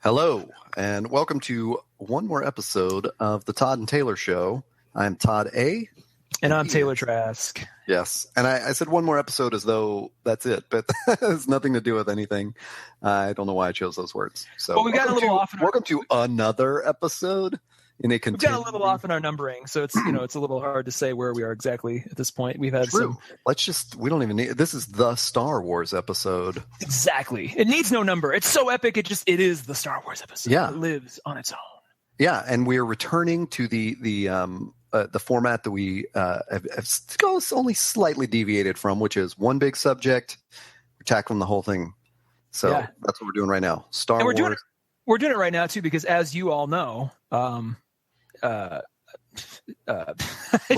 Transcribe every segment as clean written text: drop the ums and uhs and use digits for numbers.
Hello, and welcome to one more episode of the Todd and Taylor Show. I'm Todd A. And I'm Taylor Trask. Yes, and I said one more episode as though that's it, but it has nothing to do with anything. I don't know why I chose those words. So, well, we got a little off. Welcome to another episode. We've got a little off in our numbering, so it's it's a little hard to say where we are exactly at this point. We've had True. We don't even need. This is the Star Wars episode. Exactly. It needs no number. It's so epic. It is the Star Wars episode. Yeah, it lives on its own. Yeah, and we're returning to the format that we have only slightly deviated from, which is one big subject. We're tackling the whole thing. So That's what we're doing right now. Star Wars. We're doing it right now too, because as you all know, I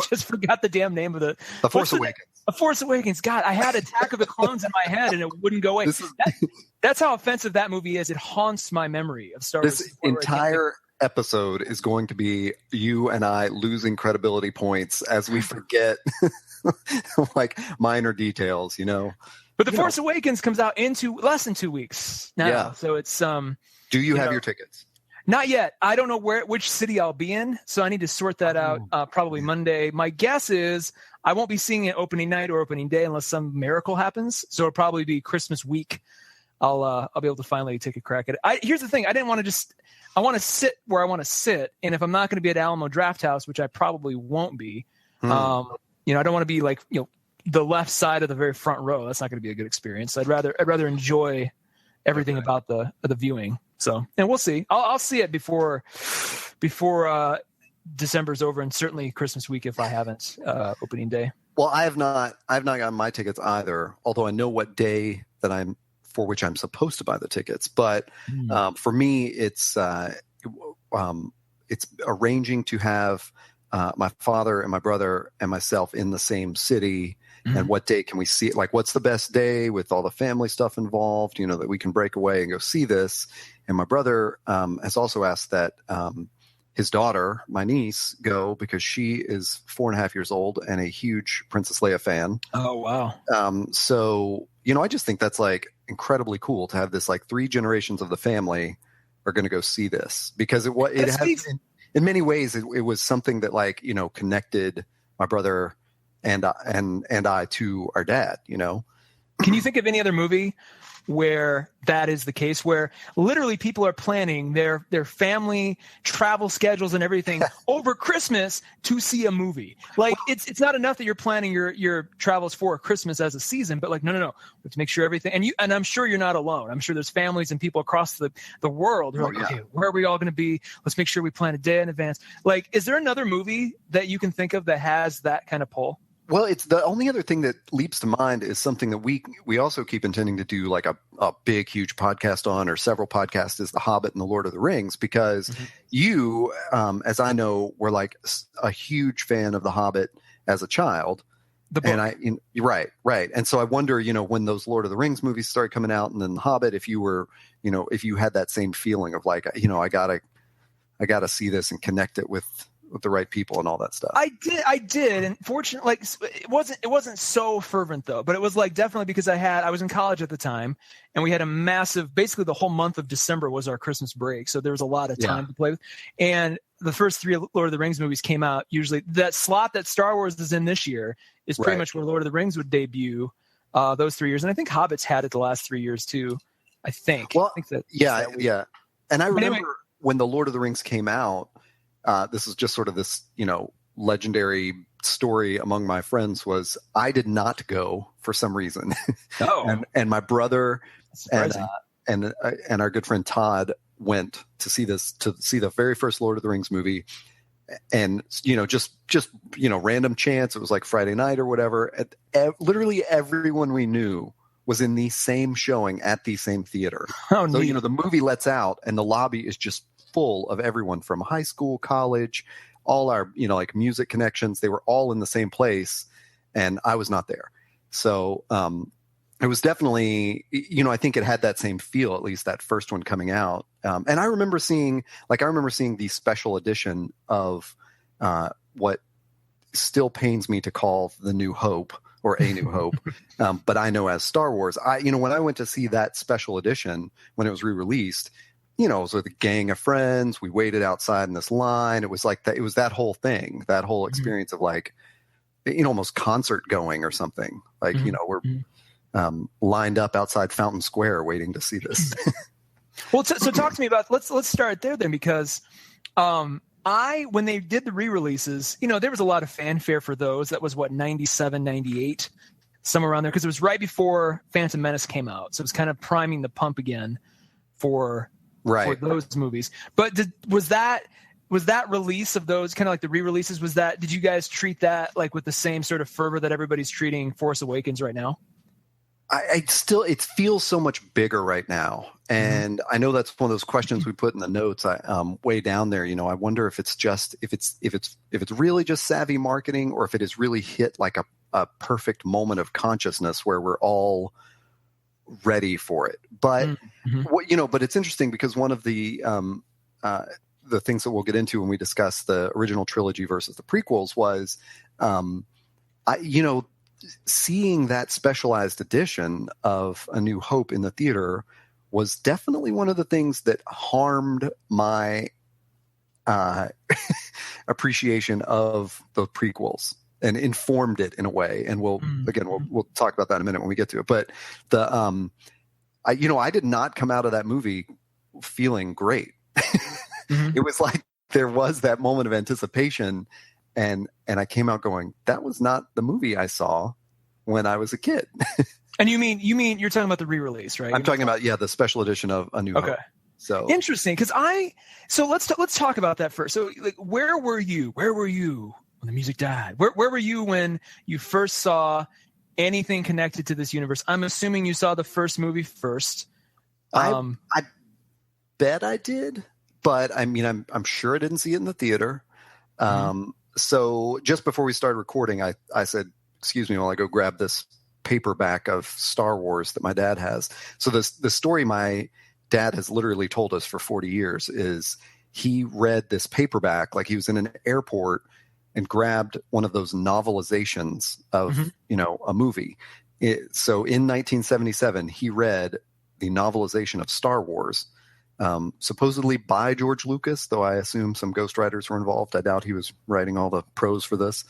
just forgot the damn name of The Force Awakens. The Force Awakens. God, I had Attack of the Clones in my head and it wouldn't go away. That's how offensive that movie is. It haunts my memory of Star Wars. This entire episode is going to be you and I losing credibility points as we forget like minor details, But The Force Awakens comes out in less than 2 weeks now. Yeah. So it's Do you have your tickets? Not yet. I don't know which city I'll be in, so I need to sort that out probably Monday. My guess is I won't be seeing it opening night or opening day unless some miracle happens. So it'll probably be Christmas week. I'll be able to finally take a crack at it. Here's the thing. I didn't want to I want to sit where I want to sit. And if I'm not going to be at Alamo Drafthouse, which I probably won't be, I don't want to be like, the left side of the very front row. That's not going to be a good experience. I'd rather enjoy everything about the viewing. So, and we'll see. I'll see it before December's over, and certainly Christmas week if I haven't opening day. Well, I've not gotten my tickets either. Although I know what day for which I'm supposed to buy the tickets. But for me, it's arranging to have my father and my brother and myself in the same city. And what day can we see it? Like, what's the best day with all the family stuff involved, that we can break away and go see this. And my brother has also asked that his daughter, my niece, go because she is 4.5 years old and a huge Princess Leia fan. Oh, wow. So, I just think that's like incredibly cool to have this, like 3 generations of the family are going to go see this because it has in many ways, it was something that connected my brother and I to our dad, Can you think of any other movie where that is the case, where literally people are planning their family travel schedules and everything over Christmas to see a movie? Like it's not enough that you're planning your travels for Christmas as a season, but like, no. We have to make sure everything, and I'm sure you're not alone. I'm sure there's families and people across the world who are okay, where are we all going to be? Let's make sure we plan a day in advance. Like, is there another movie that you can think of that has that kind of pull? Well, it's the only other thing that leaps to mind is something that we also keep intending to do like a big, huge podcast on, or several podcasts, is The Hobbit and The Lord of the Rings, because you, as I know, were like a huge fan of The Hobbit as a child. The book. And right. And so I wonder, when those Lord of the Rings movies started coming out and then The Hobbit, if you were, if you had that same feeling of like, I gotta see this and connect it with the right people and all that stuff. I did. And fortunately, it wasn't so fervent though, but it was like definitely because I was in college at the time and we had a massive, basically the whole month of December was our Christmas break. So there was a lot of time to play with. And the first 3 Lord of the Rings movies came out. Usually that slot that Star Wars is in this year is pretty much where Lord of the Rings would debut those 3 years. And I think Hobbit's had it the last 3 years too, I think. Well, I think that, yeah. And I remember when the Lord of the Rings came out, this is just sort of this, legendary story among my friends was I did not go for some reason. Oh. and my brother and our good friend Todd went to see the very first Lord of the Rings movie. And, just random chance. It was like Friday night or whatever. Literally everyone we knew was in the same showing at the same theater. Oh, so, neat. The movie lets out and the lobby is just full of everyone from high school, college, all our, like music connections. They were all in the same place and I was not there. So it was definitely, I think it had that same feel, at least that first one coming out. And I remember seeing the special edition of what still pains me to call The New Hope or A New Hope, but I know as Star Wars. When I went to see that special edition when it was re-released, you know, it was with a gang of friends. We waited outside in this line. It was like that. It was that whole thing, that whole experience of like, you know, almost concert going or something. Like, you know, we're lined up outside Fountain Square waiting to see this. Well, so talk to me about, let's start there then, because when they did the re-releases, you know, there was a lot of fanfare for those. That was what, 97, 98, somewhere around there, because it was right before Phantom Menace came out. So it was kind of priming the pump again for those movies. But was that release of those, kind of like the re-releases, did you guys treat that like with the same sort of fervor that everybody's treating Force Awakens right now? It feels so much bigger right now. And I know that's one of those questions we put in the notes way down there. You know, I wonder if it's really just savvy marketing, or if it has really hit like a perfect moment of consciousness where we're all ready for it. But but it's interesting because one of the things that we'll get into when we discuss the original trilogy versus the prequels was, seeing that specialized edition of A New Hope in the theater was definitely one of the things that harmed my appreciation of the prequels and informed it in a way. And we'll talk about that in a minute when we get to it. But I did not come out of that movie feeling great. It was like there was that moment of anticipation, and I came out going, that was not the movie I saw when I was a kid. And you mean you're talking about the re-release, right? I'm talking about the special edition of A New Hope. So interesting, because let's talk about that first. So like, where were you when the music died? Where were you when you first saw anything connected to this universe? I'm assuming you saw the first movie first. I bet I did, but I mean, I'm sure I didn't see it in the theater. So just before we started recording, I said, excuse me while I go grab this paperback of Star Wars that my dad has. So the story my dad has literally told us for 40 years is he read this paperback, like he was in an airport and grabbed one of those novelizations of, a movie. So in 1977, he read the novelization of Star Wars, supposedly by George Lucas, though I assume some ghostwriters were involved. I doubt he was writing all the prose for this.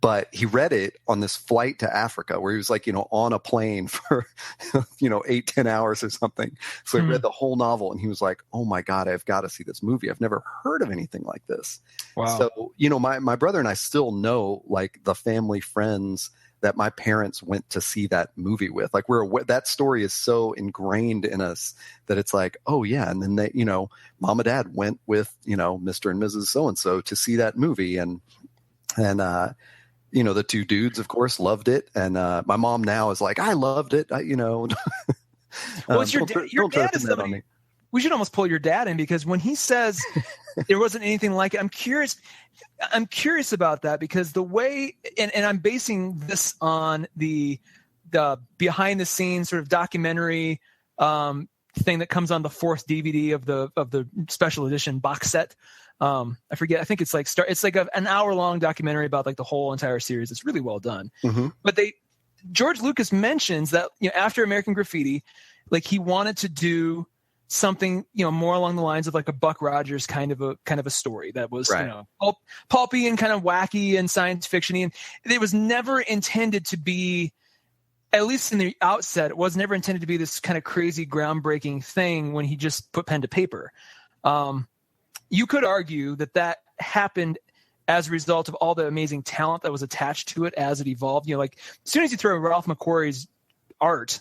But he read it on this flight to Africa where he was like, on a plane for, 8-10 hours or something. So he read the whole novel and he was like, oh my God, I've got to see this movie. I've never heard of anything like this. Wow. So, my brother and I still know like the family friends that my parents went to see that movie with. Like that story is so ingrained in us that it's like, oh yeah. And then they, mom and dad went with, Mr. and Mrs. So-and-so to see that movie. And the two dudes, of course, loved it. And my mom now is like, I loved it. Well, it's your dad is somebody. We should almost pull your dad in, because when he says there wasn't anything like it, I'm curious about that, because the way, and I'm basing this on the behind the scenes sort of documentary thing that comes on the fourth DVD of the special edition box set. I forget. I think it's like an hour-long documentary about like the whole entire series. It's really well done. But George Lucas mentions that after American Graffiti, like he wanted to do something more along the lines of like a Buck Rogers kind of a story that was pulpy and kind of wacky and science fictiony, and it was never intended to be, at least in the outset, it was never intended to be this kind of crazy groundbreaking thing when he just put pen to paper. You could argue that happened as a result of all the amazing talent that was attached to it as it evolved. Like as soon as you throw Ralph McQuarrie's art,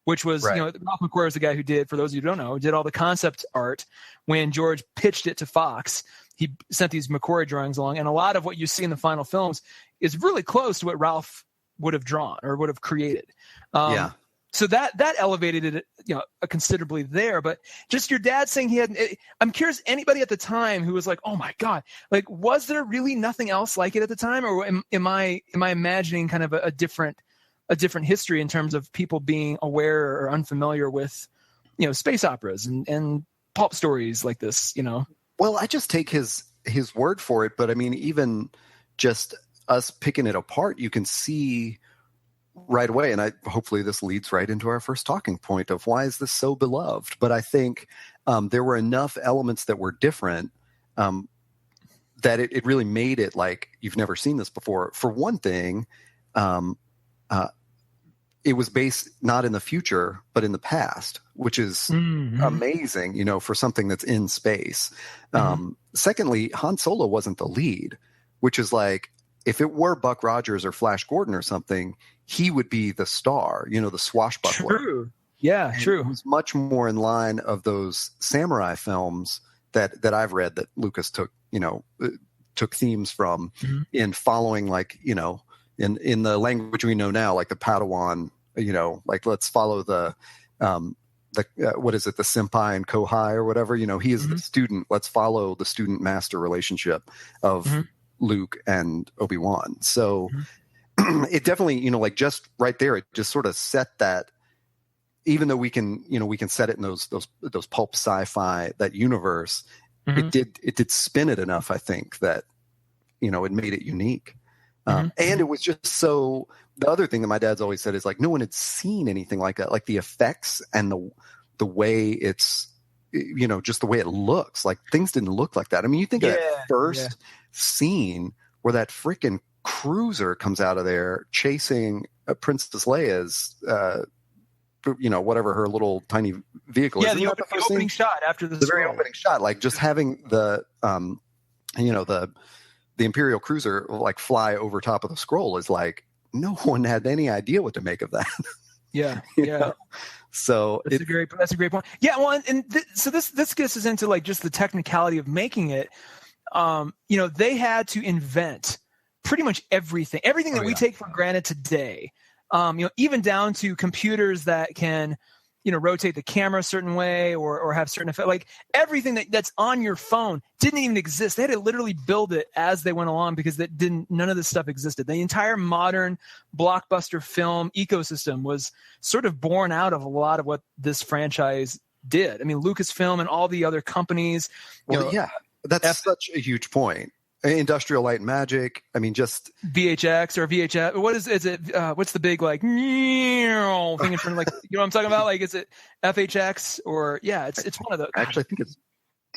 which was, Ralph McQuarrie was the guy who did, for those of you who don't know, did all the concept art when George pitched it to Fox. He sent these McQuarrie drawings along, and a lot of what you see in the final films is really close to what Ralph would have drawn or would have created. So that elevated it, considerably there. But just your dad saying I'm curious, anybody at the time who was like, oh my God, like, was there really nothing else like it at the time? Or am I imagining kind of a different history in terms of people being aware or unfamiliar with, space operas and pulp stories like this, Well, I just take his word for it. But I mean, even just us picking it apart, you can see right away, and hopefully this leads right into our first talking point of why is this so beloved. But I think there were enough elements that were different that it really made it like you've never seen this before. For one thing, it was based not in the future, but in the past, which is amazing, you know, for something that's in space. Secondly, Han Solo wasn't the lead, which is like, if it were Buck Rogers or Flash Gordon or something, he would be the star, you know, the swashbuckler. True. Yeah, and true. It was much more in line of those samurai films that I've read that Lucas took themes from in following, like, you know, in the language we know now, like the Padawan, you know, like let's follow the what is it, the senpai and kohai or whatever, you know, he is the student. Let's follow the student master relationship of Luke and Obi-Wan. So it definitely, you know, like just right there, it just sort of set that, even though we can set it in those pulp sci-fi, that universe, it did spin it enough, I think, that, you know, it made it unique. And it was just so, the other thing that my dad's always said is like, no one had seen anything like that, like the effects and the way it's, you know, just the way it looks, like things didn't look like that. I mean, you think of that first scene where that freaking cruiser comes out of there chasing Princess Leia's, you know, whatever her little tiny vehicle is. Yeah, the opening shot after the very opening shot, like just having the, you know, the Imperial cruiser like fly over top of the scroll is like, no one had any idea what to make of that. Yeah. You know? So that's a great point. Yeah. Well, so this gets us into like just the technicality of making it. You know, they had to invent pretty much everything that we take for granted today. You know, even down to computers that can, you know, rotate the camera a certain way or have certain effect. Like everything that's on your phone didn't even exist. They had to literally build it as they went along because none of this stuff existed. The entire modern blockbuster film ecosystem was sort of born out of a lot of what this franchise did. I mean, Lucasfilm and all the other companies. That's such a huge point. Industrial Light and Magic. I mean, just VHX or VHF. What is it? What's the big like thing in front of, like, you know what I'm talking about? Like, is it FHX or it's one of the. Actually, I think it's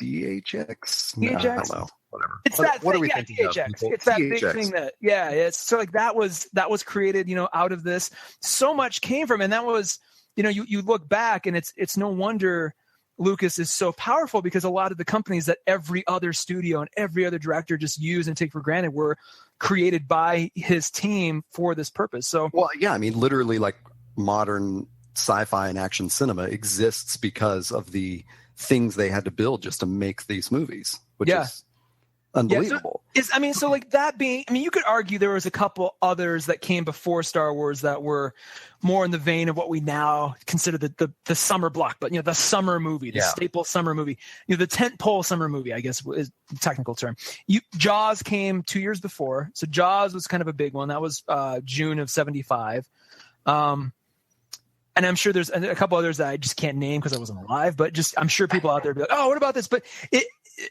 DHX. DHX? I don't know. Whatever. It's what are we thinking DHX. of? It's that DHX. big thing that it's so like that was created, you know, out of this. So much came from, and that was, you know, you look back and it's no wonder Lucas is so powerful, because a lot of the companies that every other studio and every other director just use and take for granted were created by his team for this purpose. So, well, yeah, I mean, literally, like modern sci-fi and action cinema exists because of the things they had to build just to make these movies, which is unbelievable. So like that being, I mean, you could argue there was a couple others that came before Star Wars that were more in the vein of what we now consider the summer block, but, you know, the summer movie, the staple summer movie, you know, the tentpole summer movie, I guess is the technical term. Jaws came 2 years before. So Jaws was kind of a big one. That was June of 1975. And I'm sure there's a couple others that I just can't name because I wasn't alive, but just, I'm sure people out there be like, oh, what about this? But it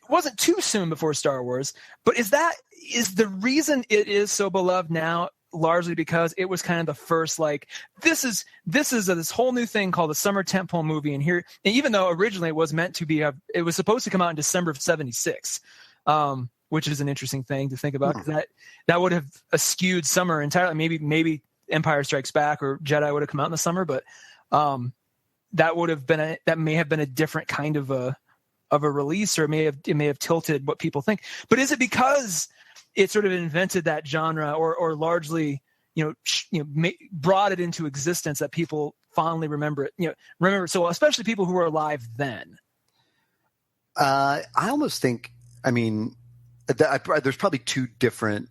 wasn't too soon before Star Wars. But is the reason it is so beloved now largely because it was kind of the first, like, this is this whole new thing called the summer tentpole movie. And even though originally it was meant to be, it was supposed to come out in December of 1976, which is an interesting thing to think about, because that would have skewed summer entirely. Maybe Empire Strikes Back or Jedi would have come out in the summer, but that may have been a different kind of a release, or it may have tilted what people think. But is it because it sort of invented that genre, or largely, brought it into existence that people fondly remember it? So especially people who were alive then. I almost think, there's probably two different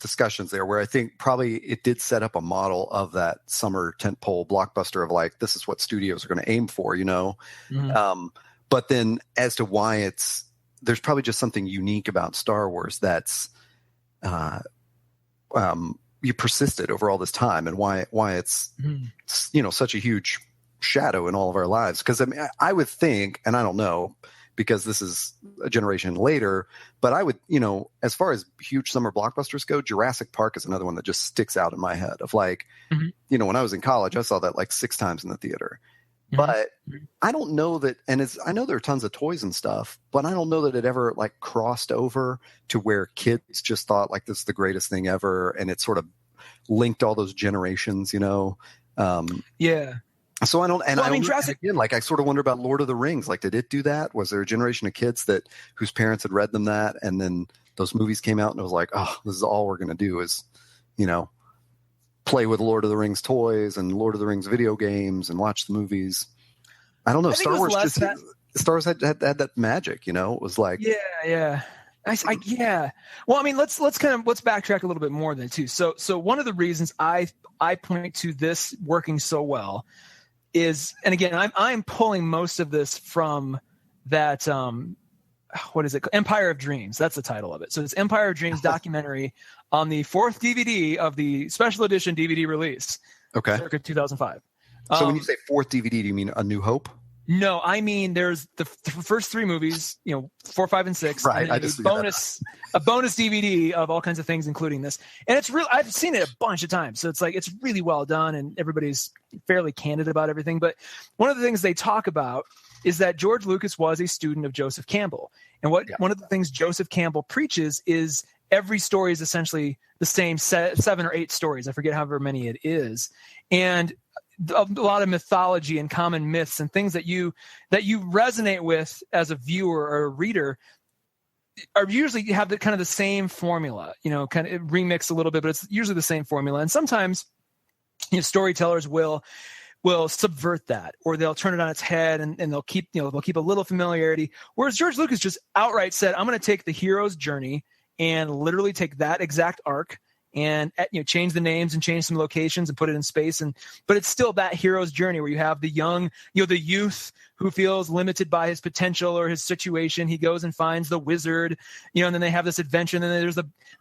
discussions there, where I think probably it did set up a model of that summer tentpole blockbuster of, like, this is what studios are going to aim for, Mm-hmm. But then as to why there's probably just something unique about Star Wars that's you persisted over all this time, and why it's such a huge shadow in all of our lives. Because I would think, and I don't know, because this is a generation later. But I would, as far as huge summer blockbusters go, Jurassic Park is another one that just sticks out in my head of like, when I was in college, I saw that like 6 times in the theater. But I don't know that, and I know there are tons of toys and stuff, but I don't know that it ever like crossed over to where kids just thought like this is the greatest thing ever, and it sort of linked all those generations, So I don't, and Jurassic, again, like I sort of wonder about Lord of the Rings. Like, did it do that? Was there a generation of kids whose parents had read them that, and then those movies came out, and it was like, oh, this is all we're gonna do is, play with Lord of the Rings toys and Lord of the Rings video games and watch the movies. I don't know. Star Wars had that magic, It was like, yeah. Well, I mean, let's backtrack a little bit more than too. So one of the reasons I point to this working so well is, and again, I'm pulling most of this from that. What is it? Empire of Dreams. That's the title of it. So it's Empire of Dreams documentary on the 4th DVD of the special edition DVD release. Okay. Circa 2005. So when you say 4th DVD, do you mean A New Hope? No, I mean there's the first 3 movies, 4, 5, and 6. Right. And a bonus DVD of all kinds of things, including this. And it's real. I've seen it a bunch of times, so it's like it's really well done, and everybody's fairly candid about everything. But one of the things they talk about is that George Lucas was a student of Joseph Campbell, and one of the things Joseph Campbell preaches is every story is essentially the same 7 or 8 stories. I forget however many it is, and a lot of mythology and common myths and things that you resonate with as a viewer or a reader are usually have the same formula, kind of remix a little bit, but it's usually the same formula. And sometimes storytellers will subvert that, or they'll turn it on its head, and they'll keep a little familiarity. Whereas George Lucas just outright said, I'm going to take the hero's journey and literally take that exact arc and change the names and change some locations and put it in space, but it's still that hero's journey where you have the young, the youth who feels limited by his potential or his situation. He goes and finds the wizard, and then they have this adventure, and then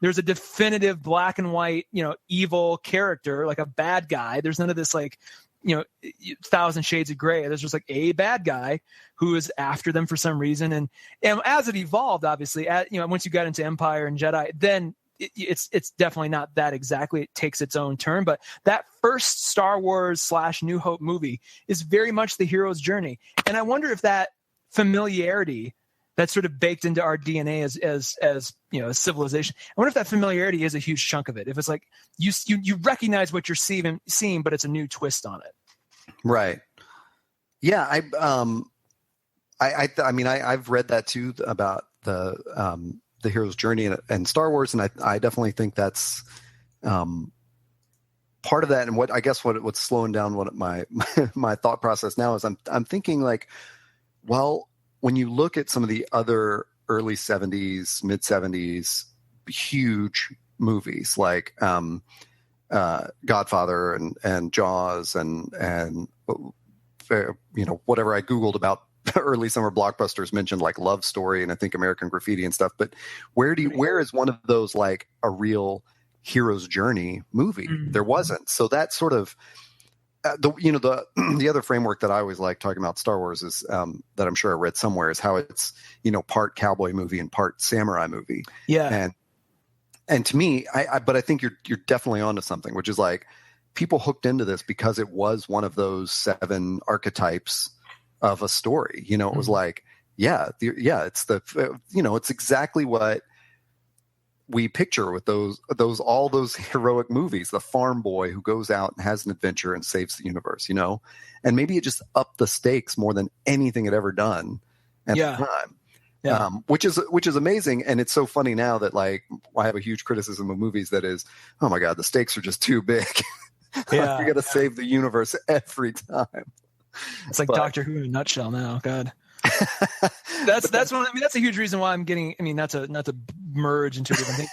there's a definitive black and white, evil character, like a bad guy. There's none of this like 1,000 shades of gray. There's just like a bad guy who is after them for some reason, and as it evolved, obviously, once you got into Empire and Jedi, then it's definitely not that exactly. It takes its own turn, but that first Star Wars / New Hope movie is very much the hero's journey. And I wonder if that familiarity that's sort of baked into our DNA as a civilization, I wonder if that familiarity is a huge chunk of it. If it's like you recognize what you're seeing, but it's a new twist on it. Right. Yeah. I've read that too about the hero's journey and Star Wars, and I definitely think that's part of that. And what's slowing down my thought process now is I'm thinking like, well, when you look at some of the other early 70s, mid 70s huge movies like Godfather and Jaws and whatever I Googled about early summer blockbusters mentioned like Love Story and I think American Graffiti and stuff, but where is one of those like a real hero's journey movie? Mm-hmm. There wasn't. So that sort of the other framework that I always like talking about Star Wars is that I'm sure I read somewhere is how it's part cowboy movie and part samurai movie. Yeah. And to me, but I think you're definitely onto something, which is like people hooked into this because it was one of those 7 archetypes of a story. It was like, it's exactly what we picture with all those heroic movies, the farm boy who goes out and has an adventure and saves the universe, and maybe it just upped the stakes more than anything had ever done at the time. Yeah. Which is amazing. And it's so funny now that like I have a huge criticism of movies that is, oh my God, the stakes are just too big. Yeah. We got to save the universe every time. It's like Doctor Who in a nutshell now. God. That's a huge reason why I'm getting, not to merge into a different thing.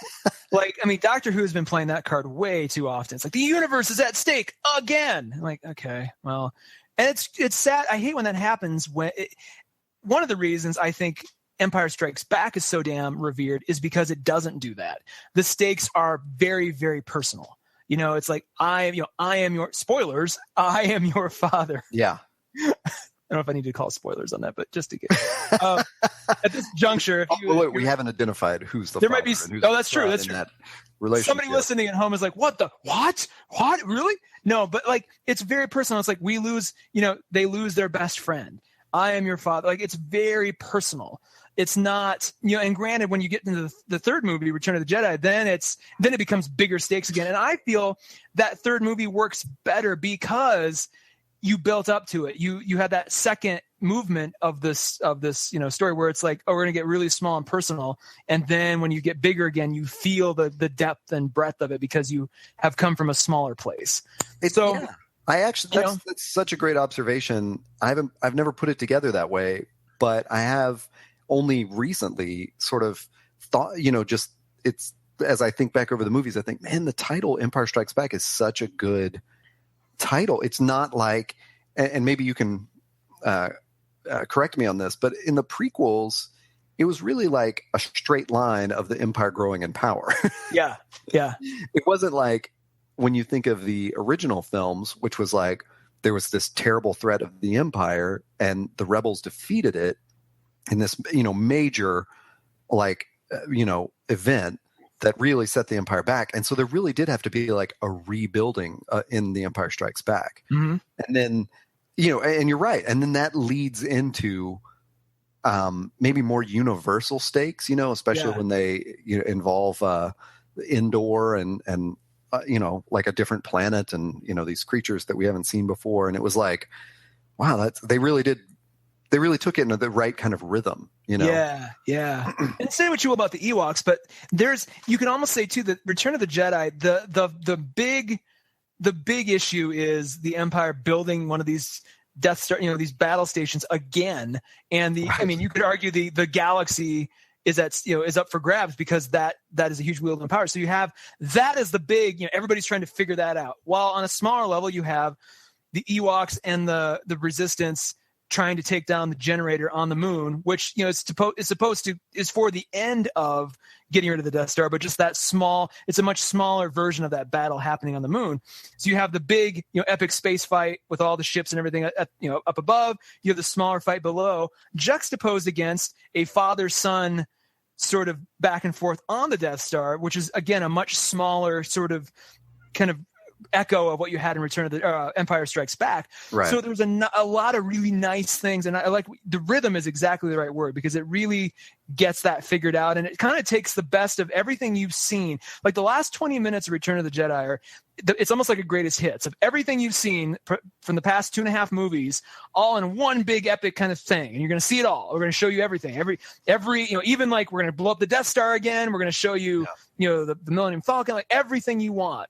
Doctor Who has been playing that card way too often. It's like the universe is at stake again. I'm like, okay, well, and it's sad. I hate when that happens. One of the reasons I think Empire Strikes Back is so damn revered is because it doesn't do that. The stakes are very, very personal. It's like I am your spoilers. I am your father. Yeah. I don't know if I need to call spoilers on that, but just to get at this juncture, we haven't identified who's the there father might be. and who's Oh, the that's true. son That's in true. that relationship. Somebody listening at home is like, what, really? No, but like, it's very personal. It's like, we lose, they lose their best friend. I am your father. Like, it's very personal. It's not, and granted, when you get into the third movie, Return of the Jedi, then it becomes bigger stakes again. And I feel that third movie works better because you built up to it. You had that second movement of this story where it's like, oh, we're going to get really small and personal. And then when you get bigger again, you feel the depth and breadth of it because you have come from a smaller place. I actually, that's such a great observation. I've never put it together that way, but I have only recently sort of thought, just it's, as I think back over the movies, I think, man, the title Empire Strikes Back is such a good title. It's not like, and maybe you can correct me on this, but in the prequels, it was really like a straight line of the Empire growing in power. Yeah. It wasn't like when you think of the original films, which was like there was this terrible threat of the Empire and the rebels defeated it in this, major event that really set the Empire back. And so there really did have to be like a rebuilding in The Empire Strikes Back. Mm-hmm. And then, and you're right. And then that leads into maybe more universal stakes, especially when they involve Endor and like a different planet and, these creatures that we haven't seen before. And it was like, wow, they really took it into the right kind of rhythm, Yeah. And say what you will about the Ewoks, but you can almost say too that Return of the Jedi, the big issue is the Empire building one of these Death Star, these battle stations again. And you could argue the galaxy is up for grabs because that is a huge wield of power. So you have that as the big, everybody's trying to figure that out. While on a smaller level, you have the Ewoks and the Resistance trying to take down the generator on the moon, which is for the end of getting rid of the Death Star, but just it's a much smaller version of that battle happening on the moon. So you have the big, epic space fight with all the ships and everything up above. You have the smaller fight below, juxtaposed against a father-son sort of back and forth on the Death Star, which is again a much smaller sort of kind of echo of what you had in Return of the Empire Strikes Back. Right. So there's a lot of really nice things, and I like the rhythm is exactly the right word because it really gets that figured out, and it kind of takes the best of everything you've seen. Like the last 20 minutes of Return of the Jedi it's almost like a greatest hits of everything you've seen from the past 2.5 movies, all in one big epic kind of thing, and you're going to see it all. We're going to show you everything, every even like we're going to blow up the Death Star again. We're going to show you, the Millennium Falcon, like everything you want.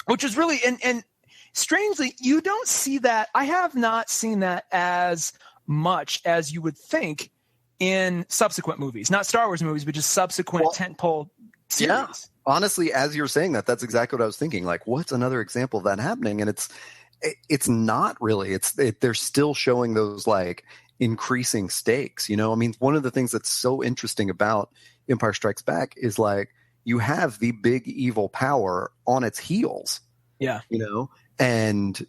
Which is really, and strangely, you don't see that. I have not seen that as much as you would think in subsequent movies, not Star Wars movies, but just subsequent tentpole series. Yeah. Honestly, as you're saying that, that's exactly what I was thinking. Like, what's another example of that happening? And it's not really. They're still showing those like increasing stakes. One of the things that's so interesting about Empire Strikes Back is like you have the big evil power on its heels. Yeah. And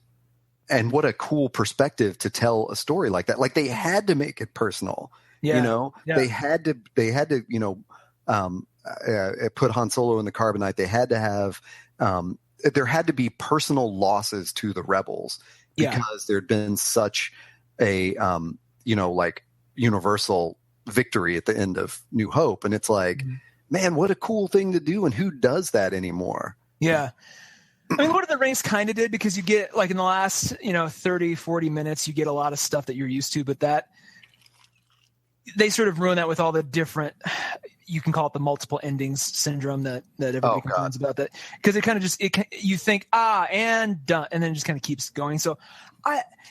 what a cool perspective to tell a story like that. Like they had to make it personal. Yeah. They had to put Han Solo in the carbonite. They had to have there had to be personal losses to the rebels because there'd been such a like universal victory at the end of New Hope. And it's like, man, what a cool thing to do. And who does that anymore? Yeah. Lord of the Rings kind of did because you get like in the last, 30, 40 minutes, you get a lot of stuff that you're used to, but that they sort of ruin that with all the different, you can call it the multiple endings syndrome that everybody complains about that. Cause it kind of you think, and done. And then it just kind of keeps going. So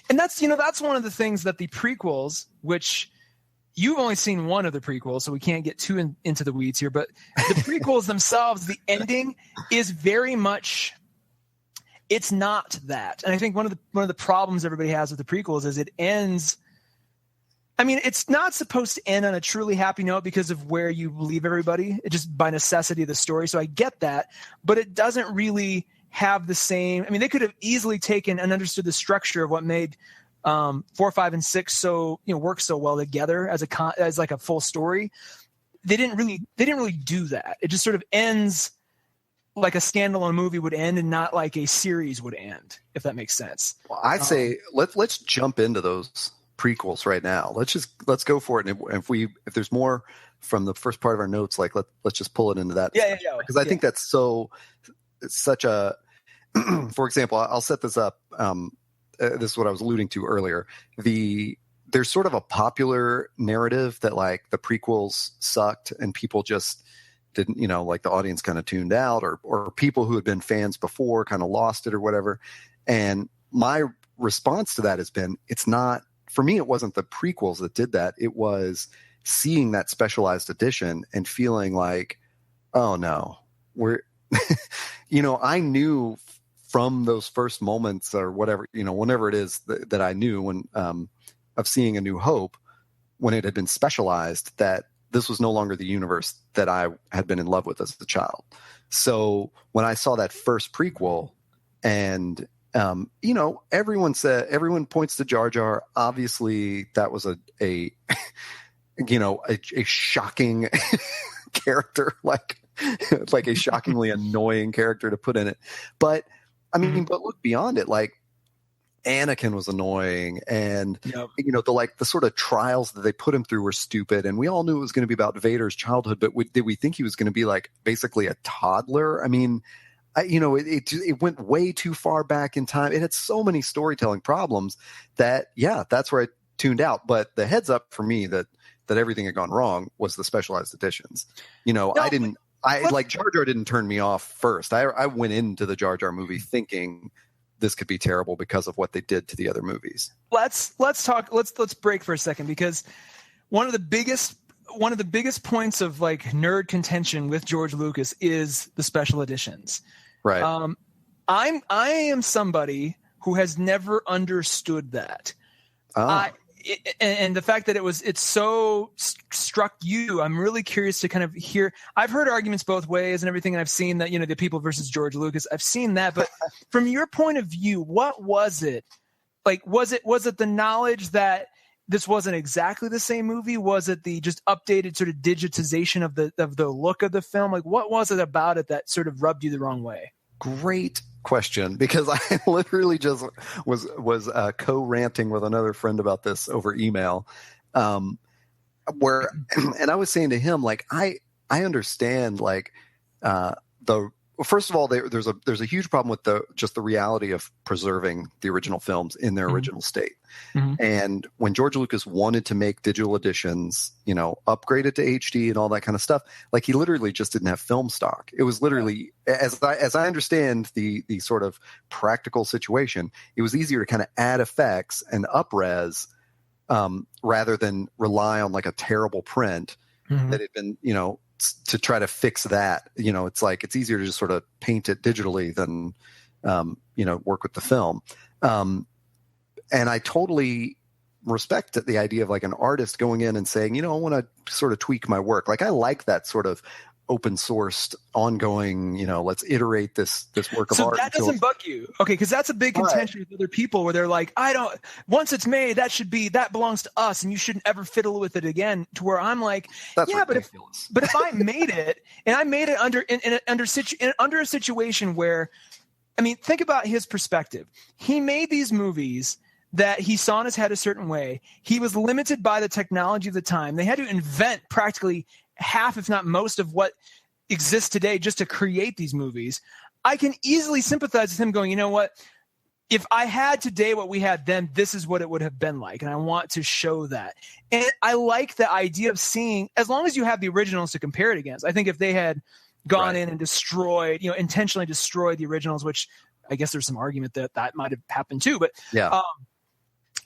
that's one of the things that the prequels, which you've only seen one of the prequels, so we can't get too into the weeds here, but the prequels themselves, the ending is very much, it's not that. And I think one of the problems everybody has with the prequels is it ends. It's not supposed to end on a truly happy note because of where you leave everybody, just by necessity of the story. So I get that, but it doesn't really have the same. They could have easily taken and understood the structure of what made 4, 5, and 6 work so well together as like a full story. They didn't really do that. It just sort of ends like a standalone movie would end, and not like a series would end, if that makes sense. Well, I'd say let's jump into those prequels right now. Let's go for it. And if there's more from the first part of our notes, like let's just pull it into that. Yeah. Because I think that's it's such a. For example, I'll set this up. This is what I was alluding to earlier. There's sort of a popular narrative that like the prequels sucked and people just didn't, like the audience kind of tuned out, or people who had been fans before kind of lost it or whatever. And my response to that has been, for me, it wasn't the prequels that did that. It was seeing that specialized edition and feeling like, oh no, I knew from those first moments or whatever, whenever it is that I knew when, of seeing A New Hope, when it had been specialized, that this was no longer the universe that I had been in love with as a child. So when I saw that first prequel, and everyone points to Jar Jar. Obviously, that was a shocking character, like a shockingly annoying character to put in it. But I mean, but look beyond it, like Anakin was annoying, and the sort of trials that they put him through were stupid, and we all knew it was going to be about Vader's childhood, but did we think he was going to be like basically a toddler? I mean, it went way too far back in time. It had so many storytelling problems that that's where I tuned out. But the heads up for me that everything had gone wrong was the specialized editions. Like Jar Jar didn't turn me off first. I went into the Jar Jar movie thinking this could be terrible because of what they did to the other movies. Let's break for a second, because one of the biggest points of like nerd contention with George Lucas is the special editions. Right. I am somebody who has never understood that. And the fact that it so struck you, I'm really curious to kind of hear. I've heard arguments both ways and everything, and I've seen that, the people versus George Lucas. I've seen that, but from your point of view, what was it? Like, was it the knowledge that this wasn't exactly the same movie? Was it the just updated sort of digitization of the look of the film? Like, what was it about it that sort of rubbed you the wrong way? Great question, because I literally just was co-ranting with another friend about this over email, and I was saying to him, like, I understand, like, first of all, there's a huge problem with the reality of preserving the original films in their original state. And when George Lucas wanted to make digital editions, upgrade it to HD and all that kind of stuff, like, he literally just didn't have film stock. It was literally, as I understand the sort of practical situation, it was easier to kind of add effects and up-res rather than rely on like a terrible print that had been, to try to fix that. It's like, it's easier to just sort of paint it digitally than work with the film. And I totally respect the idea of like an artist going in and saying, I want to sort of tweak my work. Like, I like that sort of open sourced, ongoing, let's iterate this work of art. So that doesn't bug you. Okay. Cause that's a big contention with other people where they're like, once it's made, that belongs to us and you shouldn't ever fiddle with it again. To where I'm like, that's ridiculous. But if I made it and I made it under a situation where, I mean, think about his perspective. He made these movies that he saw in his head a certain way. He was limited by the technology of the time. They had to invent practically half, if not most, of what exists today just to create these movies. I can easily sympathize with him going, you know what? If I had today what we had then, this is what it would have been like. And I want to show that. And I like the idea of seeing, as long as you have the originals to compare it against. I think if they had gone in and destroyed, intentionally destroyed the originals, which I guess there's some argument that might have happened too. But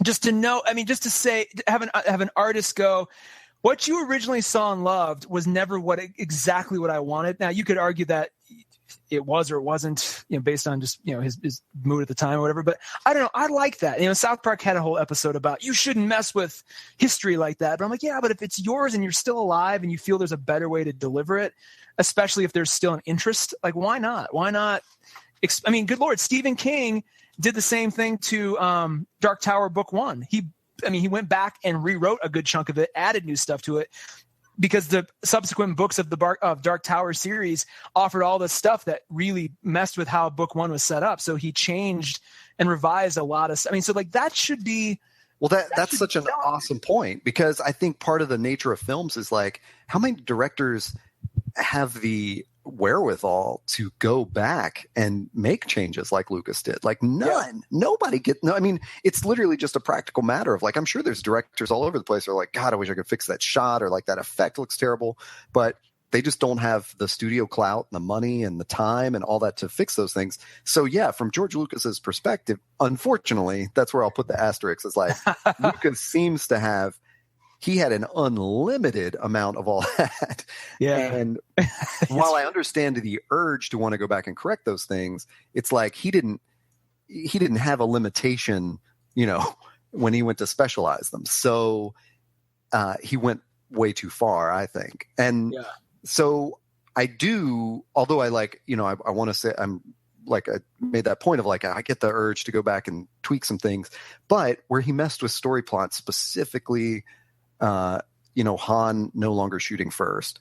just to know, I mean, just to say, have an artist go, what you originally saw and loved was never exactly what I wanted. Now you could argue that it was or it wasn't, based on just, his mood at the time or whatever. But I don't know. I like that. South Park had a whole episode about you shouldn't mess with history like that. But I'm like, yeah, but if it's yours and you're still alive and you feel there's a better way to deliver it, especially if there's still an interest, like, why not? Why not? I mean, good Lord, Stephen King did the same thing to Dark Tower Book 1. He went back and rewrote a good chunk of it, added new stuff to it, because the subsequent books of the Dark Tower series offered all this stuff that really messed with how Book 1 was set up. So he changed and revised a lot of stuff. I mean, so like that should be. Well, that's such an awesome point, because I think part of the nature of films is like, how many directors have the wherewithal to go back and make changes like Lucas did? Like none. Yeah. Nobody I mean, it's literally just a practical matter of like, I'm sure there's directors all over the place who are like, God, I wish I could fix that shot, or like that effect looks terrible, but they just don't have the studio clout and the money and the time and all that to fix those things. So yeah, from George Lucas's perspective, unfortunately, that's where I'll put the asterisk, is like Lucas seems to have, he had an unlimited amount of all that. Yeah. And while I understand the urge to want to go back and correct those things, it's like he didn't have a limitation, when he went to specialize them. So he went way too far, I think. And so I do, although I like, I want to say, I'm like, I made that point of like, I get the urge to go back and tweak some things, but where he messed with story plots, specifically, Han no longer shooting first,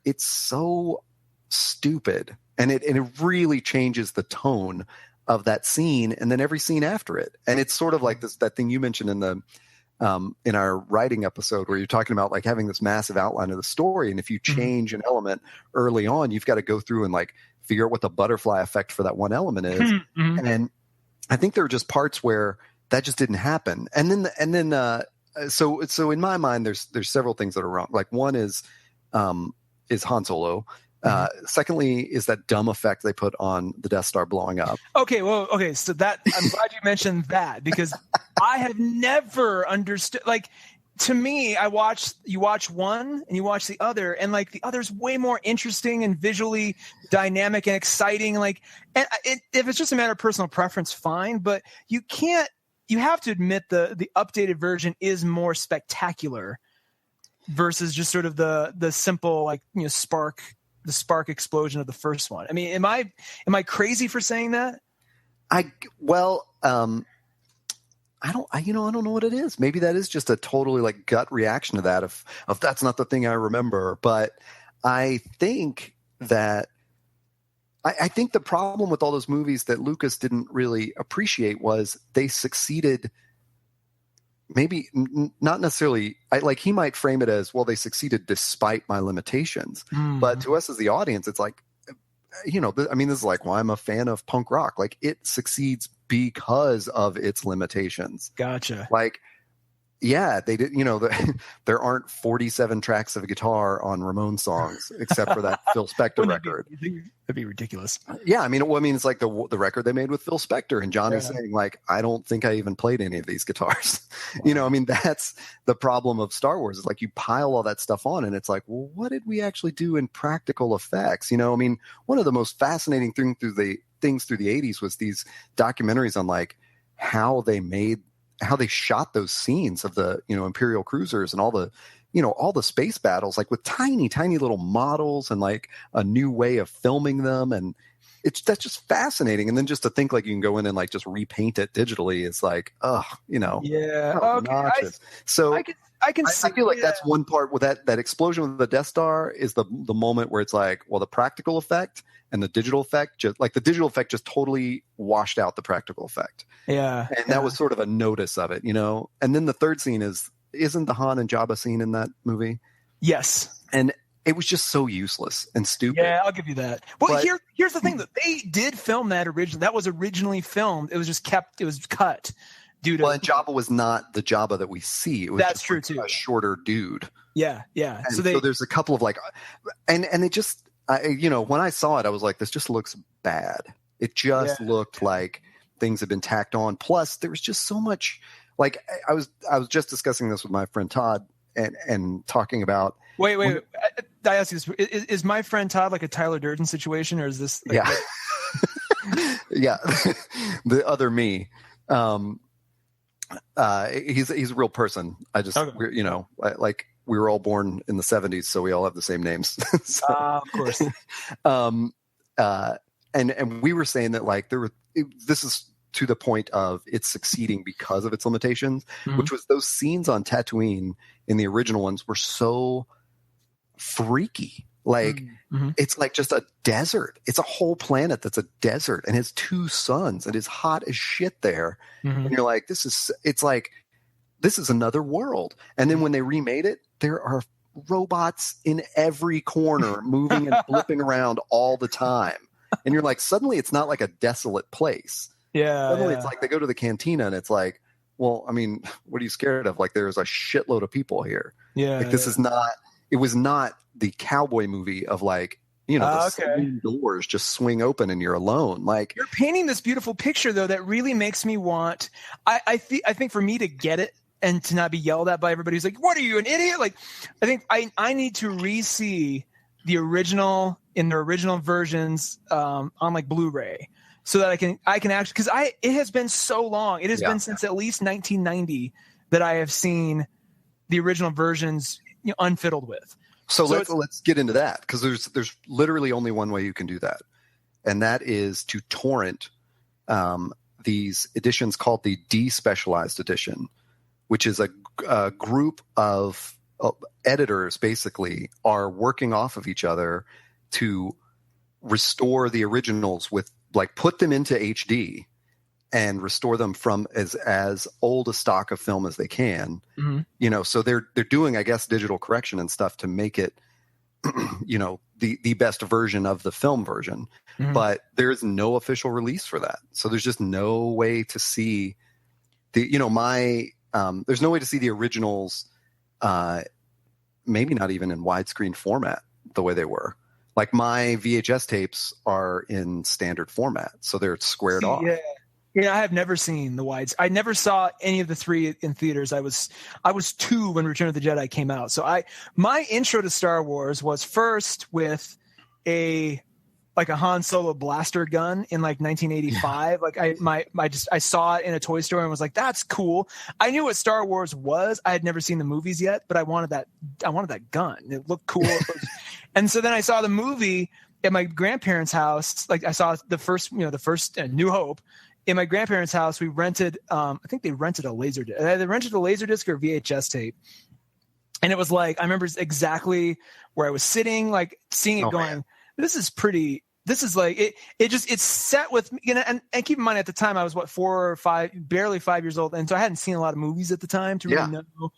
it's so stupid. And it really changes the tone of that scene and then every scene after it. And it's sort of like that thing you mentioned in our writing episode, where you're talking about like having this massive outline of the story. And if you change an element early on, you've got to go through and like figure out what the butterfly effect for that one element is. Mm-hmm. And I think there are just parts where that just didn't happen. So in my mind, there's several things that are wrong. Like one is Han Solo. Secondly is that dumb effect they put on the Death Star blowing up. Okay. So that, I'm glad you mentioned that, because I have never understood, like, to me, you watch one and you watch the other, and like the other's way more interesting and visually dynamic and exciting. Like, and if it's just a matter of personal preference, fine, but you have to admit the updated version is more spectacular versus just sort of the simple, like, the spark explosion of the first one. I mean, am I crazy for saying that? I don't know what it is. Maybe that is just a totally like gut reaction to that of that's not the thing I remember. But I think that I think the problem with all those movies that Lucas didn't really appreciate was they succeeded. Maybe not necessarily. Like he might frame it as, well, they succeeded despite my limitations. But to us as the audience, it's like, this is like, well, I'm a fan of punk rock. Like it succeeds because of its limitations. Gotcha. Like, yeah, they did. There aren't 47 tracks of guitar on Ramones songs except for that Phil Spector record. That'd be ridiculous. Yeah, it's like the record they made with Phil Spector, and Johnny saying like, I don't think I even played any of these guitars. Wow. That's the problem of Star Wars. Is like you pile all that stuff on, and it's like, well, what did we actually do in practical effects? One of the most fascinating things through the 80s was these documentaries on like how they shot those scenes of the Imperial cruisers and all the space battles, like with tiny little models and like a new way of filming them, and that's just fascinating. And then just to think like you can go in and like just repaint it digitally is like, yeah, okay. So I feel like that's one part with that explosion with the Death Star is the moment where it's like, well, the practical effect and the digital effect, just totally washed out the practical effect. Yeah. And that was sort of a notice of it, And then the third scene isn't the Han and Jabba scene in that movie? Yes. And it was just so useless and stupid. Yeah, I'll give you that. Well, here's the thing, that they did film that originally. That was originally filmed. It was just it was cut. And Jabba was not the Jabba that we see. It was that's true too. A shorter dude. Yeah. And so there's a couple of like, and it just, when I saw it, I was like, this just looks bad. It just looked like things had been tacked on. Plus, there was just so much. Like I was just discussing this with my friend Todd and talking about. Wait. I ask you this: is my friend Todd like a Tyler Durden situation, or is this? Like, yeah, the other me. He's a real person. I just, like we were all born in the 70s, so we all have the same names. Of course. And we were saying that like this is to the point of it's succeeding because of its limitations, Mhm. which was those scenes on Tatooine in the original ones were so freaky. Like, Mhm. it's like just a desert. It's a whole planet that's a desert and has two suns and is hot as shit there. Mhm. And you're like, this is another world. And then when they remade it, there are robots in every corner moving and flipping around all the time. And you're like, suddenly it's not like a desolate place. Suddenly it's like they go to the cantina and it's like, well, I mean, what are you scared of? Like, there's a shitload of people here. Like, this is not, it was not the cowboy movie of like, the swing doors just swing open and you're alone. Like, you're painting this beautiful picture though that really makes me want. I think for me to get it and to not be yelled at by everybody who's like, "What are you, an idiot?" Like, I think I need to re-see the original in the original versions on like Blu-ray, so that I can actually, because it has been so long. It has been since at least 1990 that I have seen the original versions unfiddled with. So let's get into that, because there's literally only one way you can do that, and that is to torrent these editions called the despecialized edition, which is a group of editors basically are working off of each other to restore the originals with, like, put them into HD and restore them from as old a stock of film as they can. Mm-hmm. So they're doing, I guess, digital correction and stuff to make it, the best version of the film version. Mm-hmm. But there is no official release for that. So there's just no way to see there's no way to see the originals, maybe not even in widescreen format the way they were. Like, my VHS tapes are in standard format, so they're squared off. Yeah, I have never seen the wides. I never saw any of the three in theaters. I was 2 when Return of the Jedi came out. So my intro to Star Wars was first with a Han Solo blaster gun in like 1985. Like I saw it in a toy store and was like, that's cool. I knew what Star Wars was. I had never seen the movies yet, but I wanted that gun. It looked cool. And so then I saw the movie at my grandparents' house. Like, I saw the first New Hope. In my grandparents' house, we rented, I think they rented a Laserdisc. They rented a Laserdisc or VHS tape. And it was like, I remember exactly where I was sitting, like seeing it going, man, this is like, it's set with me. And keep in mind, at the time I was 4 or 5, barely 5 years old. And so I hadn't seen a lot of movies at the time to really know.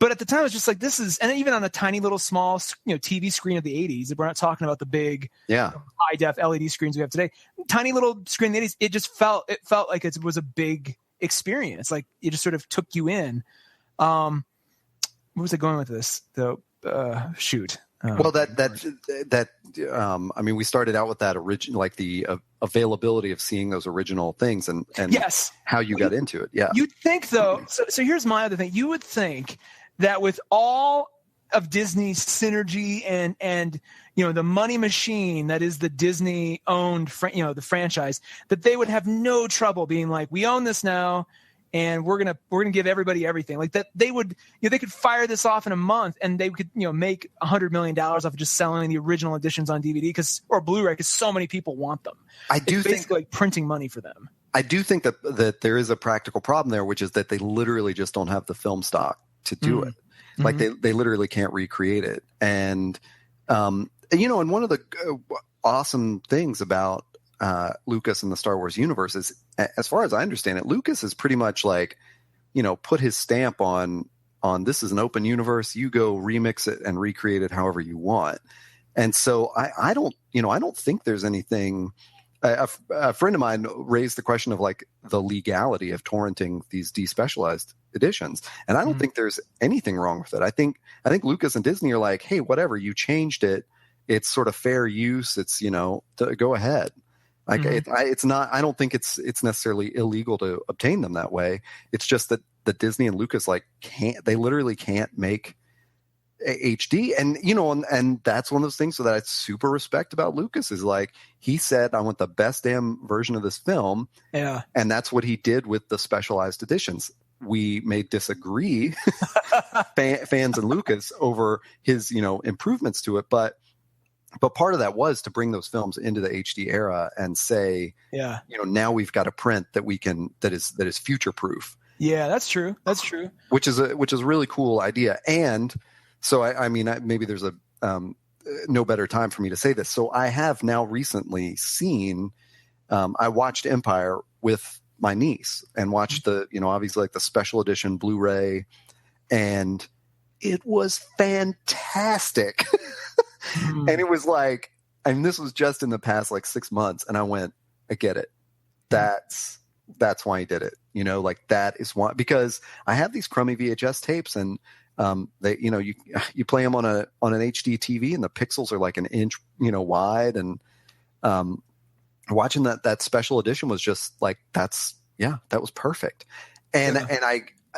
But at the time, it was just like, this is, and even on a tiny little small, TV screen of the 80s, we're not talking about the big, high def LED screens we have today. Tiny little screen in the 80s, it felt like it was a big experience. Like, it just sort of took you in. Where was I going with this? Shoot. Well, I mean, we started out with that original, like the availability of seeing those original things and yes, how you got into it. Yeah. You'd think, though, so here's my other thing. You would think that with all of Disney's synergy and the money machine that is the Disney owned, the franchise, that they would have no trouble being like, we own this now, and we're gonna give everybody everything. Like that, they would, they could fire this off in a month, and they could, make $100 million off of just selling the original editions on DVD or Blu-ray, because so many people want them. It's basically like printing money for them. I do think that there is a practical problem there, which is that they literally just don't have the film stock to do it. Like, they literally can't recreate it. And and one of the awesome things about Lucas and the Star Wars universe is, as far as I understand it, Lucas is pretty much like, put his stamp on this is an open universe. You go remix it and recreate it however you want. And so I don't think there's anything. A friend of mine raised the question of, like, the legality of torrenting these despecialized editions, and I don't think there's anything wrong with it. I think Lucas and Disney are like, hey, whatever, you changed it, it's sort of fair use. It's go ahead. Like, it's not. I don't think it's necessarily illegal to obtain them that way. It's just that Disney and Lucas they literally can't make HD, and and that's one of those things that I super respect about Lucas is, like, he said, I want the best damn version of this film, and that's what he did with the specialized editions. We may disagree, fans and Lucas, over his improvements to it, but But part of that was to bring those films into the HD era and say, Yeah. Now we've got a print that is future proof. Yeah, that's true. That's true. Which is a really cool idea. And so maybe there's no better time for me to say this. So I have now recently seen, I watched Empire with my niece and watched the, obviously like the special edition Blu-ray, and it was fantastic. And it was like, this was just in the past like 6 months, and I went, I get it. That's why he did it. Like that is why, because I have these crummy VHS tapes, and they, you play them on an HD TV, and the pixels are like an inch, wide, and watching that special edition was just like, that was perfect. And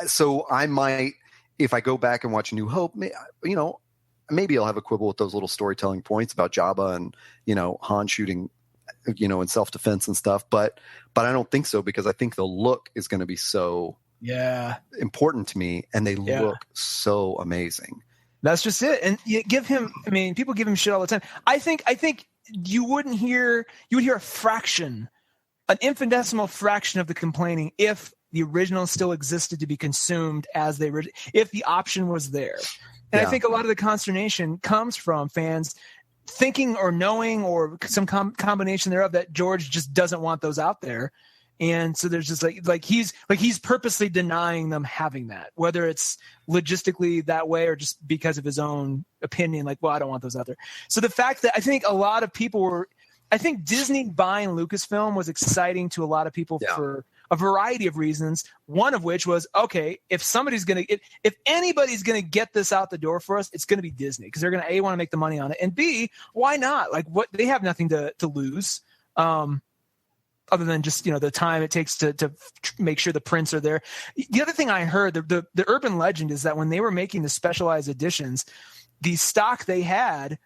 so I might, if I go back and watch A New Hope, maybe I'll have a quibble with those little storytelling points about Jabba and, Han shooting, in self-defense and stuff. But I don't think so, because I think the look is going to be so important to me, and they look so amazing. That's just it. And you give him, people give him shit all the time. I think you would hear a fraction, an infinitesimal fraction of the complaining if the original still existed to be consumed as they were, if the option was there. And I think a lot of the consternation comes from fans thinking or knowing, or some combination thereof, that George just doesn't want those out there. And so there's just like he's purposely denying them having that, whether it's logistically that way or just because of his own opinion, like, well, I don't want those out there. So the fact that I think a lot of people I think Disney buying Lucasfilm was exciting to a lot of people for a variety of reasons. One of which was, okay, if anybody's going to get this out the door for us, it's going to be Disney, because they're going to A, want to make the money on it, and B, why not? Like, what, they have nothing to lose. Other than just, the time it takes to make sure the prints are there. The other thing I heard, the urban legend is that when they were making the specialized editions, the stock they had,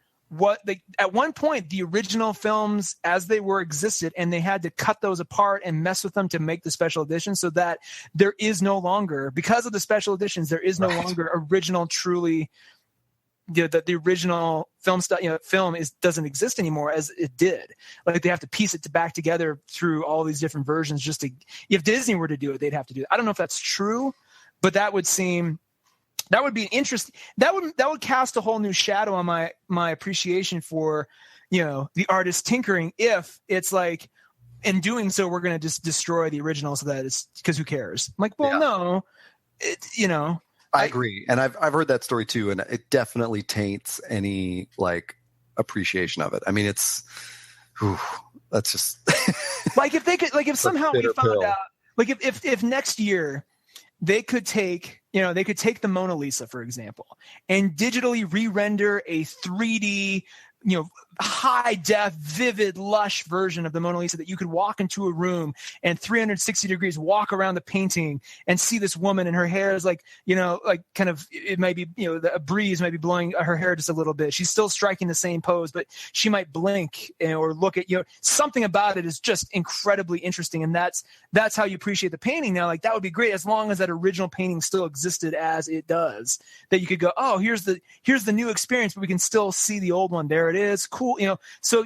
at one point, the original films as they were existed, and they had to cut those apart and mess with them to make the special edition, so that there is no longer, because of the special editions, there is no longer original, truly, the original film stuff, doesn't exist anymore as it did. Like, they have to piece it back together through all these different versions just to, if Disney were to do it, they'd have to do it. I don't know if that's true, but that would be interesting. That would cast a whole new shadow on my appreciation for, the artist tinkering, if it's like, in doing so, we're going to just destroy the original, so that it's, because who cares? I'm like, well, no, I agree. And I've heard that story too. And it definitely taints any appreciation of it. I mean, that's just like, if they could, like, if somehow we found out, like, if next year they could take the Mona Lisa, for example, and digitally re-render a 3D, high def, vivid, lush version of the Mona Lisa, that you could walk into a room and 360 degrees walk around the painting and see this woman, and her hair is like, kind of, it might be, a breeze might be blowing her hair just a little bit. She's still striking the same pose, but she might blink or look at, something about it is just incredibly interesting. And that's how you appreciate the painting now. Like, that would be great, as long as that original painting still existed as it does, that you could go, oh, here's the new experience, but we can still see the old one. There it is. Cool. So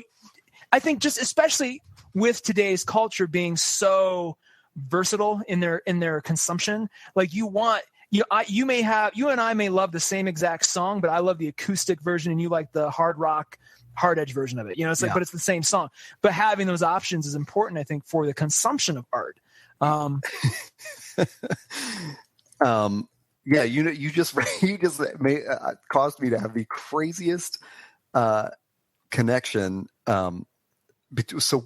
I think, just especially with today's culture being so versatile in their consumption, like, you and I may love the same exact song, but I love the acoustic version and you like the hard rock, hard edge version of it. It's like, but it's the same song. But having those options is important, I think, for the consumption of art. Yeah, you just caused me to have the craziest connection. So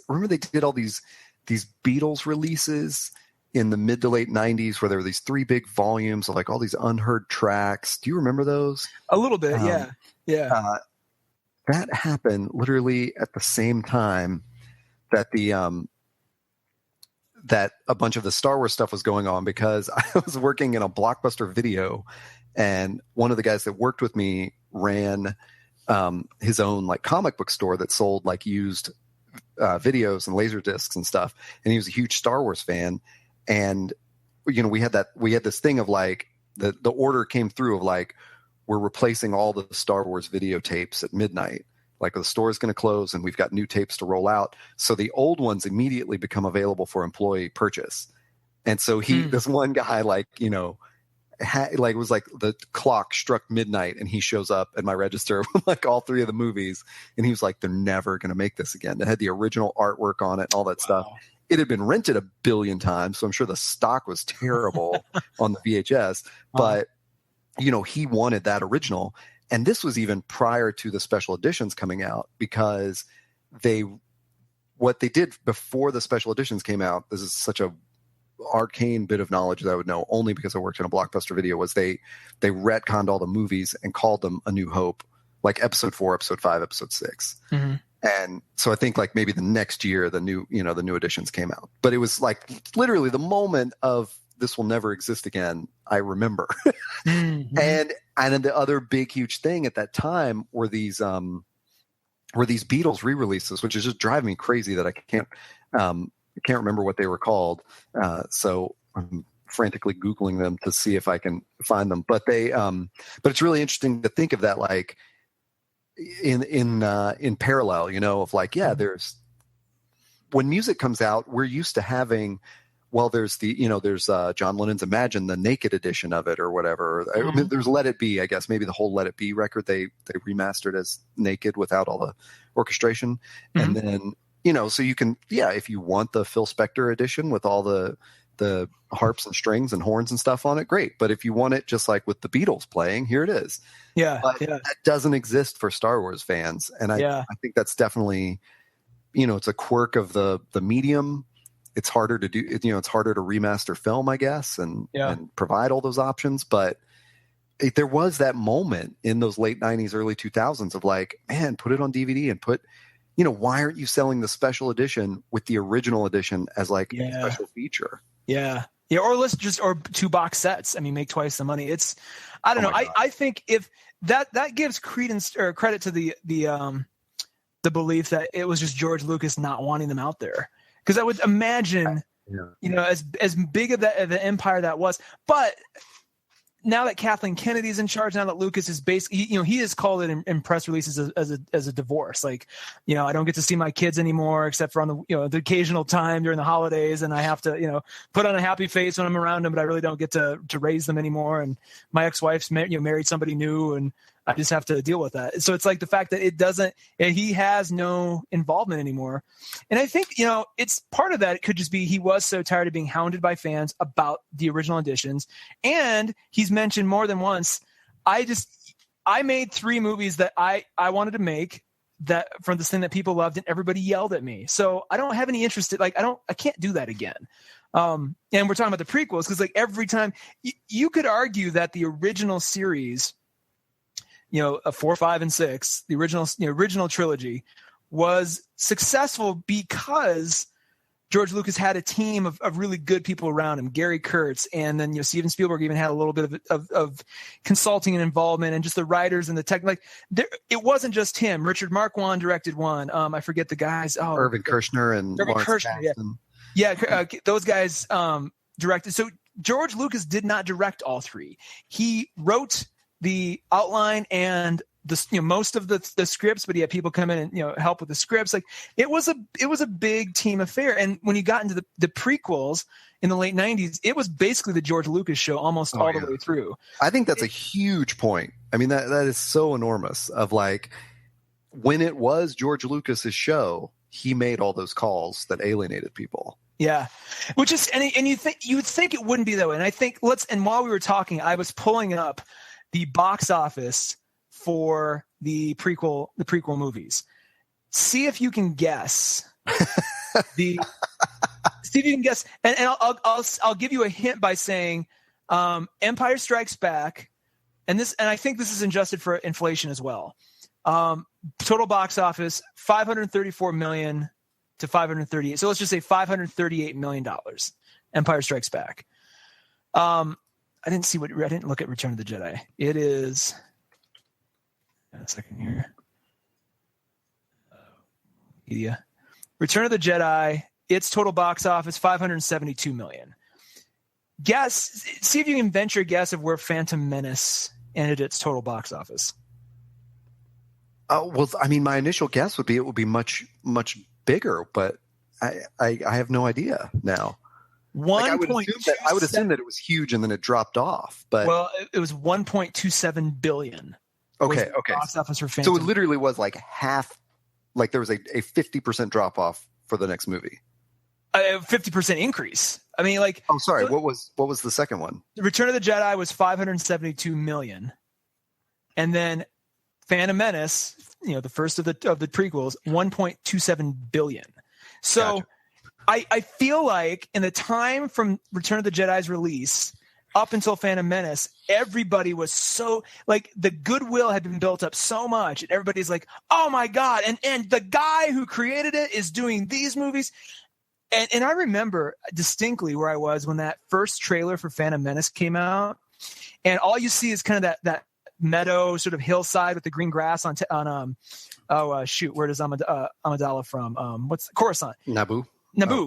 remember they did all these Beatles releases in the mid to late 90s, where there were these 3 big volumes of like all these unheard tracks. Do you remember those? A little bit. Yeah. That happened literally at the same time that that a bunch of the Star Wars stuff was going on, because I was working in a Blockbuster Video, and one of the guys that worked with me ran his own comic book store that sold used videos and laser discs and stuff. And he was a huge Star Wars fan. And, we had this thing of the order came through of we're replacing all the Star Wars videotapes at midnight. Like the store is going to close and we've got new tapes to roll out. So the old ones immediately become available for employee purchase. And so this one guy, like, you know, it was like the clock struck midnight and he shows up at my register with like all three of the movies. And he was like, they're never going to make this again. It had the original artwork on it and all that stuff. It had been rented a billion times. So I'm sure the stock was terrible on the VHS, but you know, he wanted that original. And this was even prior to the special editions coming out, because what they did before the special editions came out, this is such a arcane bit of knowledge that I would know only because I worked in a Blockbuster Video, was they retconned all the movies and called them A New Hope, like episode 4, episode 5, episode 6. Mm-hmm. And so I think like maybe the next year, the new editions came out, but it was like literally the moment of this will never exist again. I remember. Mm-hmm. And then the other big, huge thing at that time were these Beatles re-releases, which is just driving me crazy that I can't remember what they were called. So I'm frantically Googling them to see if I can find them. But but it's really interesting to think of that, like in parallel, you know, of like, yeah, there's, when music comes out, we're used to having, well, there's John Lennon's Imagine, the naked edition of it or whatever. Mm-hmm. I mean, there's Let It Be, I guess, maybe the whole Let It Be record they remastered as naked without all the orchestration. Mm-hmm. And then, you know, so you can, if you want the Phil Spector edition with all the harps and strings and horns and stuff on it, great. But if you want it just like with the Beatles playing, here it is. Yeah. But that doesn't exist for Star Wars fans. And I think that's definitely, you know, it's a quirk of the medium. It's harder to do, you know, it's harder to remaster film, I guess, and provide all those options. But there was that moment in those late 90s, early 2000s of like, man, put it on DVD and you know, why aren't you selling the special edition with the original edition as like a special feature? Yeah. Yeah. Or 2 box sets. I mean, make twice the money. It's, I don't know. I think if that gives credence or credit to the belief that it was just George Lucas not wanting them out there. Because I would imagine, you know, as big of an empire that was, but now that Kathleen Kennedy's in charge, now that Lucas is basically, you know, he has called it in press releases as a divorce. Like, you know, I don't get to see my kids anymore except for on the, you know, the occasional time during the holidays, and I have to, you know, put on a happy face when I'm around them, but I really don't get to raise them anymore. And my ex-wife's married somebody new, and I just have to deal with that. So it's like the fact that he has no involvement anymore. And I think, you know, it's part of that. It could just be he was so tired of being hounded by fans about the original editions. And he's mentioned more than once, I made 3 movies that I wanted to make that from this thing that people loved and everybody yelled at me. So I don't have any interest I can't do that again. And we're talking about the prequels, because like every time you could argue that the original series, you know, 4, 5, and 6, the original trilogy was successful because George Lucas had a team of really good people around him, Gary Kurtz, and then, you know, Steven Spielberg even had a little bit of consulting and involvement, and just the writers and the tech. Like, it wasn't just him. Richard Marquand directed one. I forget the guys. Irvin Kershner and Lawrence Kasdan. Those guys directed. So George Lucas did not direct all 3. He wrote the outline and most of the scripts, but he had people come in and, you know, help with the scripts. Like, it was a big team affair. And when you got into the prequels in the late 90s, it was basically the George Lucas show almost all the way through. I think that's a huge point. I mean, that is so enormous, of like, when it was George Lucas's show, he made all those calls that alienated people. Yeah. Which is, and you would think it wouldn't be that way. And I think and while we were talking, I was pulling up the box office for the prequel movies. See if you can guess see if you can guess. And I'll give you a hint by saying Empire Strikes Back, and I think this is adjusted for inflation as well. Total box office $534 million to $538. So let's just say $538 million. Empire Strikes Back. I didn't look at Return of the Jedi. It is, a second here. Media. Return of the Jedi, its total box office, $572 million. See if you can venture a guess of where Phantom Menace ended its total box office. Well, I mean, my initial guess would be it would be much, much bigger, but I have no idea now. Like I would assume that it was huge and then it dropped off. But well, it was 1.27 billion. Okay. Box office for Phantom. So it literally was like half. Like there was a 50% drop off for the next movie. A 50% increase. I mean, like. I'm sorry. What was the second one? Return of the Jedi was 572 million, and then Phantom Menace, the first of the prequels, 1.27 billion. So, gotcha. I feel like in the time from Return of the Jedi's release up until Phantom Menace, everybody was so like the goodwill had been built up so much, and everybody's like, "Oh my god!" And the guy who created it is doing these movies. And I remember distinctly where I was when that first trailer for Phantom Menace came out, and all you see is kind of that meadow sort of hillside with the green grass on where does Amidala from? What's Coruscant? Naboo.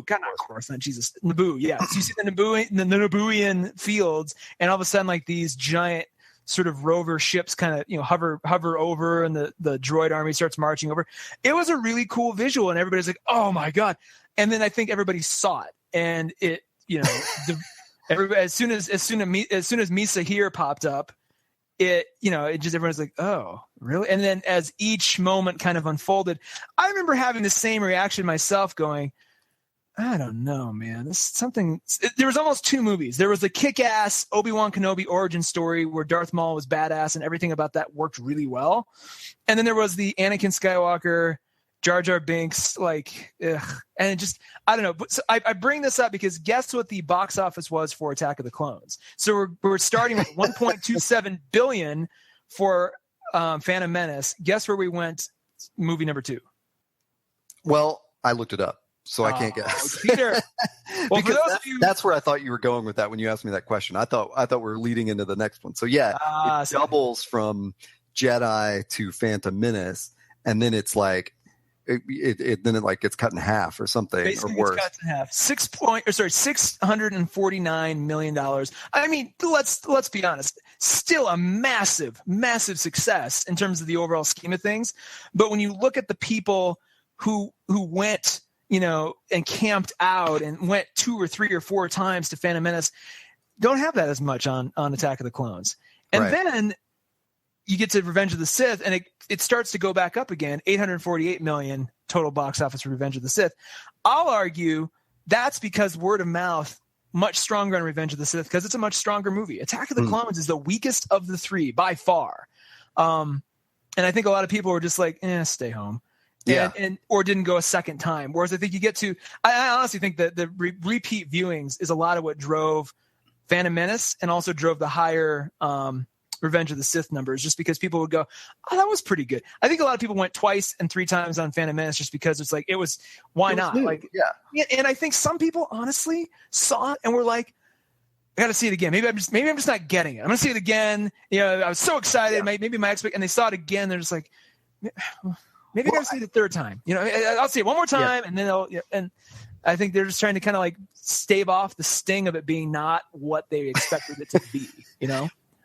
God, not Coruscant, Jesus. Naboo, yeah. So you see the Nabooian fields, and all of a sudden, like these giant sort of rover ships kind of, hover over, and the droid army starts marching over. It was a really cool visual, and everybody's like, oh my God. And then I think everybody saw it, and it, everybody, as soon as Misa here popped up, it just, everyone's like, oh, really? And then as each moment kind of unfolded, I remember having the same reaction myself, going, I don't know, man. This is something. There was almost two movies. There was the kick-ass Obi-Wan Kenobi origin story where Darth Maul was badass and everything about that worked really well. And then there was the Anakin Skywalker, Jar Jar Binks, like, ugh. And it just, I don't know. But so I bring this up because guess what the box office was for Attack of the Clones? So we're starting with 1.27 billion for Phantom Menace. Guess where we went? Movie number 2. Well, I looked it up. So I can't guess. Peter. Well, because that's where I thought you were going with that when you asked me that question. I thought we were leading into the next one. So yeah, it doubles from Jedi to Phantom Menace, and then it's like then it like gets cut in half or something. Basically, or worse. It's cut in half. $649 million. I mean, let's be honest. Still a massive, massive success in terms of the overall scheme of things. But when you look at the people who went, and camped out and went 2 or 3 or 4 times to Phantom Menace, don't have that as much on Attack of the Clones. And right. Then you get to Revenge of the Sith, and it starts to go back up again, 848 million total box office for Revenge of the Sith. I'll argue that's because word of mouth much stronger on Revenge of the Sith because it's a much stronger movie. Attack of the Clones is the weakest of the 3 by far. And I think a lot of people were just like, stay home. Or didn't go a second time. Whereas I think you get to, I honestly think that the repeat viewings is a lot of what drove Phantom Menace and also drove the higher Revenge of the Sith numbers, just because people would go, oh, that was pretty good. I think a lot of people went 2 and 3 times on Phantom Menace just because it's like, why not? Like, yeah. And I think some people honestly saw it and were like, I got to see it again. Maybe I'm just not getting it. I'm going to see it again. I was so excited. Yeah. Maybe my and they saw it again. They're just like, maybe I got to see it the third time. I'll see it one more time, and then and I think they're just trying to kind of like stave off the sting of it being not what they expected it to be.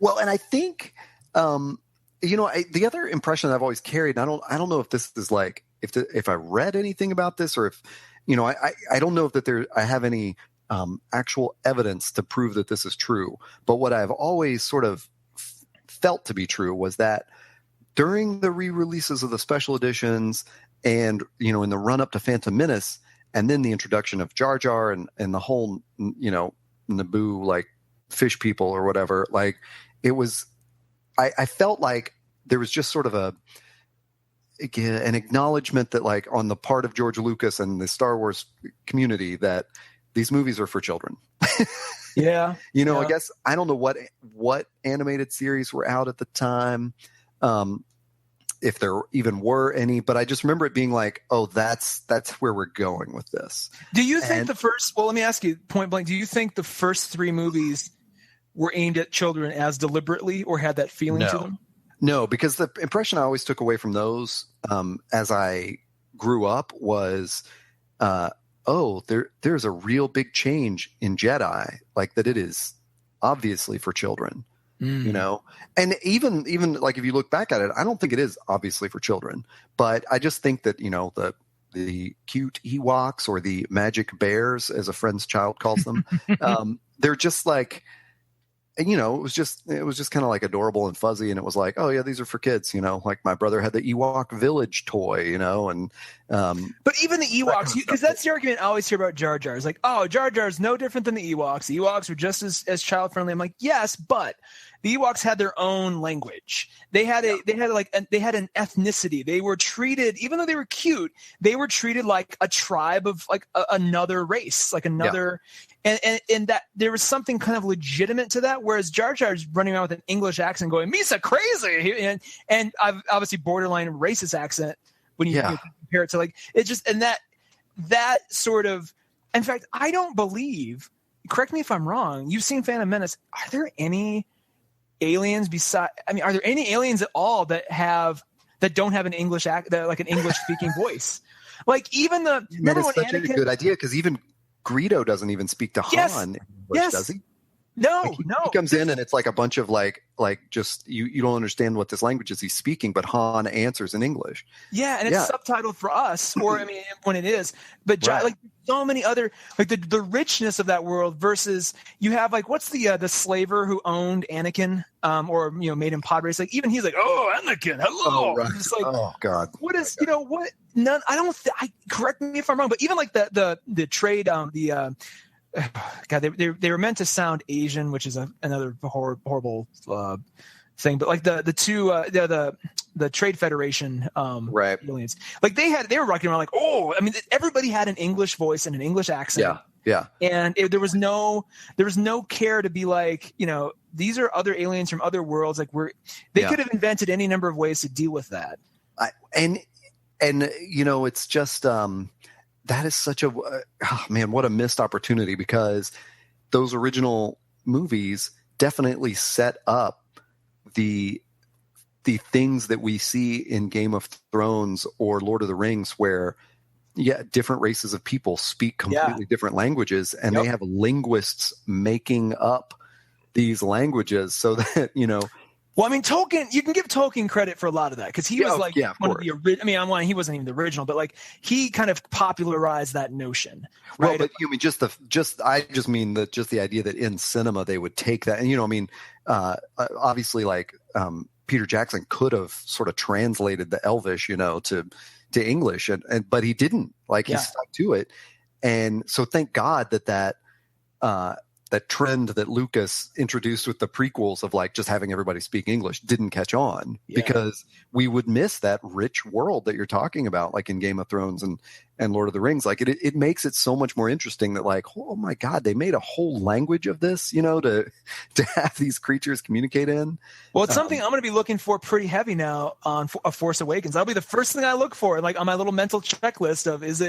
Well, and I think, the other impression that I've always carried, and I don't know if this is like if I read anything about this or if, I don't know if I have any actual evidence to prove that this is true. But what I've always sort of felt to be true was that during the re-releases of the special editions and, in the run up to Phantom Menace and then the introduction of Jar Jar and the whole, Naboo, like fish people or whatever, like it was, I felt like there was just sort of an acknowledgement that like on the part of George Lucas and the Star Wars community that these movies are for children. Yeah. I guess I don't know what animated series were out at the time. If there even were any, but I just remember it being like, oh, that's where we're going with this. Do you think let me ask you point blank, do you think the first 3 movies were aimed at children as deliberately or had that feeling to them? No, because the impression I always took away from those as I grew up was, there's a real big change in Jedi, like that it is obviously for children. you know. And even like if you look back at it, I don't think it is obviously for children, but I just think that, you know, the cute Ewoks, or the magic bears, as a friend's child calls them, they're just like, you know, it was just kind of like adorable and fuzzy, and it was like, oh yeah, these are for kids, you know. Like my brother had the Ewok Village toy, you know, and but even the Ewoks, because that's the argument I always hear about Jar Jar. Is like, oh, Jar Jar is no different than the Ewoks. The Ewoks were just as child friendly. I'm like, yes, but the Ewoks had their own language. They had an ethnicity. They were treated, even though they were cute, they were treated like a tribe of like another race, like another. Yeah. And that there was something kind of legitimate to that, whereas Jar Jar's running around with an English accent going, Misa crazy, and obviously borderline racist accent when you compare it to, like, it's just, and that sort of, in fact, I don't believe, correct me if I'm wrong, you've seen Phantom Menace, are there any aliens are there any aliens at all that don't have an English like an English speaking voice? Like even remember when such Anakin, a good idea, because even Greedo doesn't even speak to Han in English, does he? No, like he comes in and it's like a bunch of like just you don't understand what this language is he's speaking, but Han answers in English. Yeah, and it's subtitled for us, or I mean, when it is. But like so many other, like the richness of that world versus you have like what's the slaver who owned Anakin, or you know made him pod race. Like even he's like, oh Anakin, hello. Oh, right. It's like, oh God, what is you know what? None. I don't. Correct me if I'm wrong, but even like the trade God, they were meant to sound Asian, which is another horrible thing. But like the two the Trade Federation aliens, like they were rocking around like, oh, I mean everybody had an English voice and an English accent. Yeah. And there was no care to be like, you know, these are other aliens from other worlds. Like they could have invented any number of ways to deal with that. And you know, it's just that is such a man, what a missed opportunity, because those original movies definitely set up the things that we see in Game of Thrones or Lord of the Rings, where different races of people speak completely different languages, and they have linguists making up these languages so that, you know. Well, I mean, Tolkien, you can give Tolkien credit for a lot of that, because he was like one of the original. I mean, he wasn't even the original, but like he kind of popularized that notion, right? Well, but you mean I just mean that just the idea that in cinema they would take that, and you know, I mean, obviously, like Peter Jackson could have sort of translated the Elvish, you know, to English, and but he didn't. Like he stuck to it, and so thank God that trend that Lucas introduced with the prequels of like just having everybody speak English didn't catch on, because we would miss that rich world that you're talking about, like in Game of Thrones and Lord of the Rings. Like it makes it so much more interesting that like, oh my God, they made a whole language of this, you know, to have these creatures communicate in. Well, it's something I'm going to be looking for pretty heavy now on A Force Awakens. That'll be the first thing I look for, like on my little mental checklist of is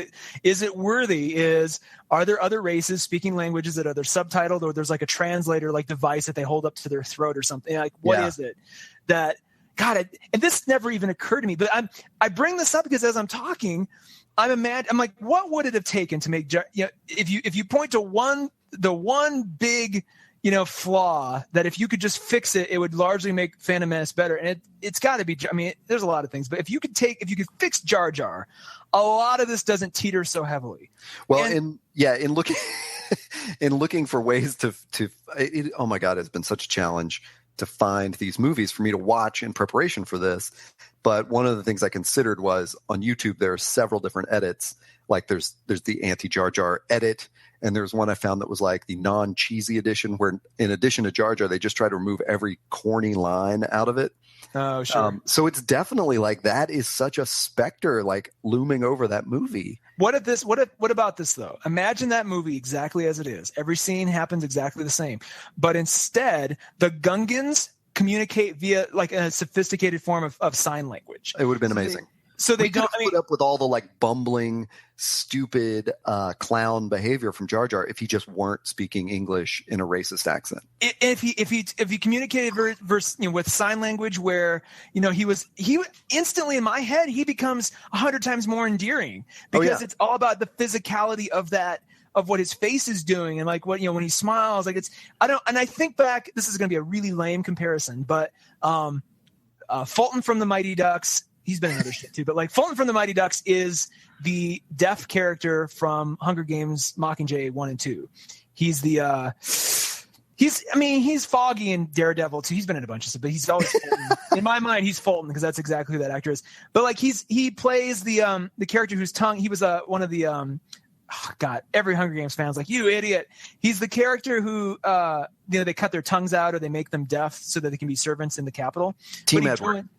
it worthy? Are there other races speaking languages that are either subtitled or there's like a translator like device that they hold up to their throat or something? Like what is it that God? And this never even occurred to me. But I bring this up because as I'm talking, I'm like, what would it have taken to make, you know, if you point to the one big, you know, flaw that if you could just fix it, it would largely make Phantom Menace better. And it's got to be, I mean, there's a lot of things, but if you could fix Jar Jar, a lot of this doesn't teeter so heavily. Well, in looking in looking for ways to oh my God, it's been such a challenge to find these movies for me to watch in preparation for this. But one of the things I considered was on YouTube, there are several different edits. Like there's the anti-Jar Jar edit, and there's one I found that was like the non-cheesy edition, where in addition to Jar Jar, they just try to remove every corny line out of it. Oh, sure. So it's definitely like that is such a specter like looming over that movie. What about this though? Imagine that movie exactly as it is. Every scene happens exactly the same, but instead the Gungans communicate via like a sophisticated form of sign language. It would have been amazing. So they don't put up with all the like bumbling, stupid clown behavior from Jar Jar if he just weren't speaking English in a racist accent. If he communicated with sign language, where you know he instantly in my head he becomes 100 times more endearing, because it's all about the physicality of that of what his face is doing and like what, you know, when he smiles, like I think back, this is going to be a really lame comparison, but Fulton from the Mighty Ducks, he's been in other shit too, but like Fulton from the Mighty Ducks is the deaf character from Hunger Games Mockingjay 1 and 2. He's the he's Foggy in Daredevil too. He's been in a bunch of stuff, but he's always Fulton. In my mind, he's Fulton because that's exactly who that actor is. But like he plays the character whose tongue, he was one of the God, every Hunger Games fan's like, you idiot. He's the character who they cut their tongues out or they make them deaf so that they can be servants in the Capitol. Team Edward.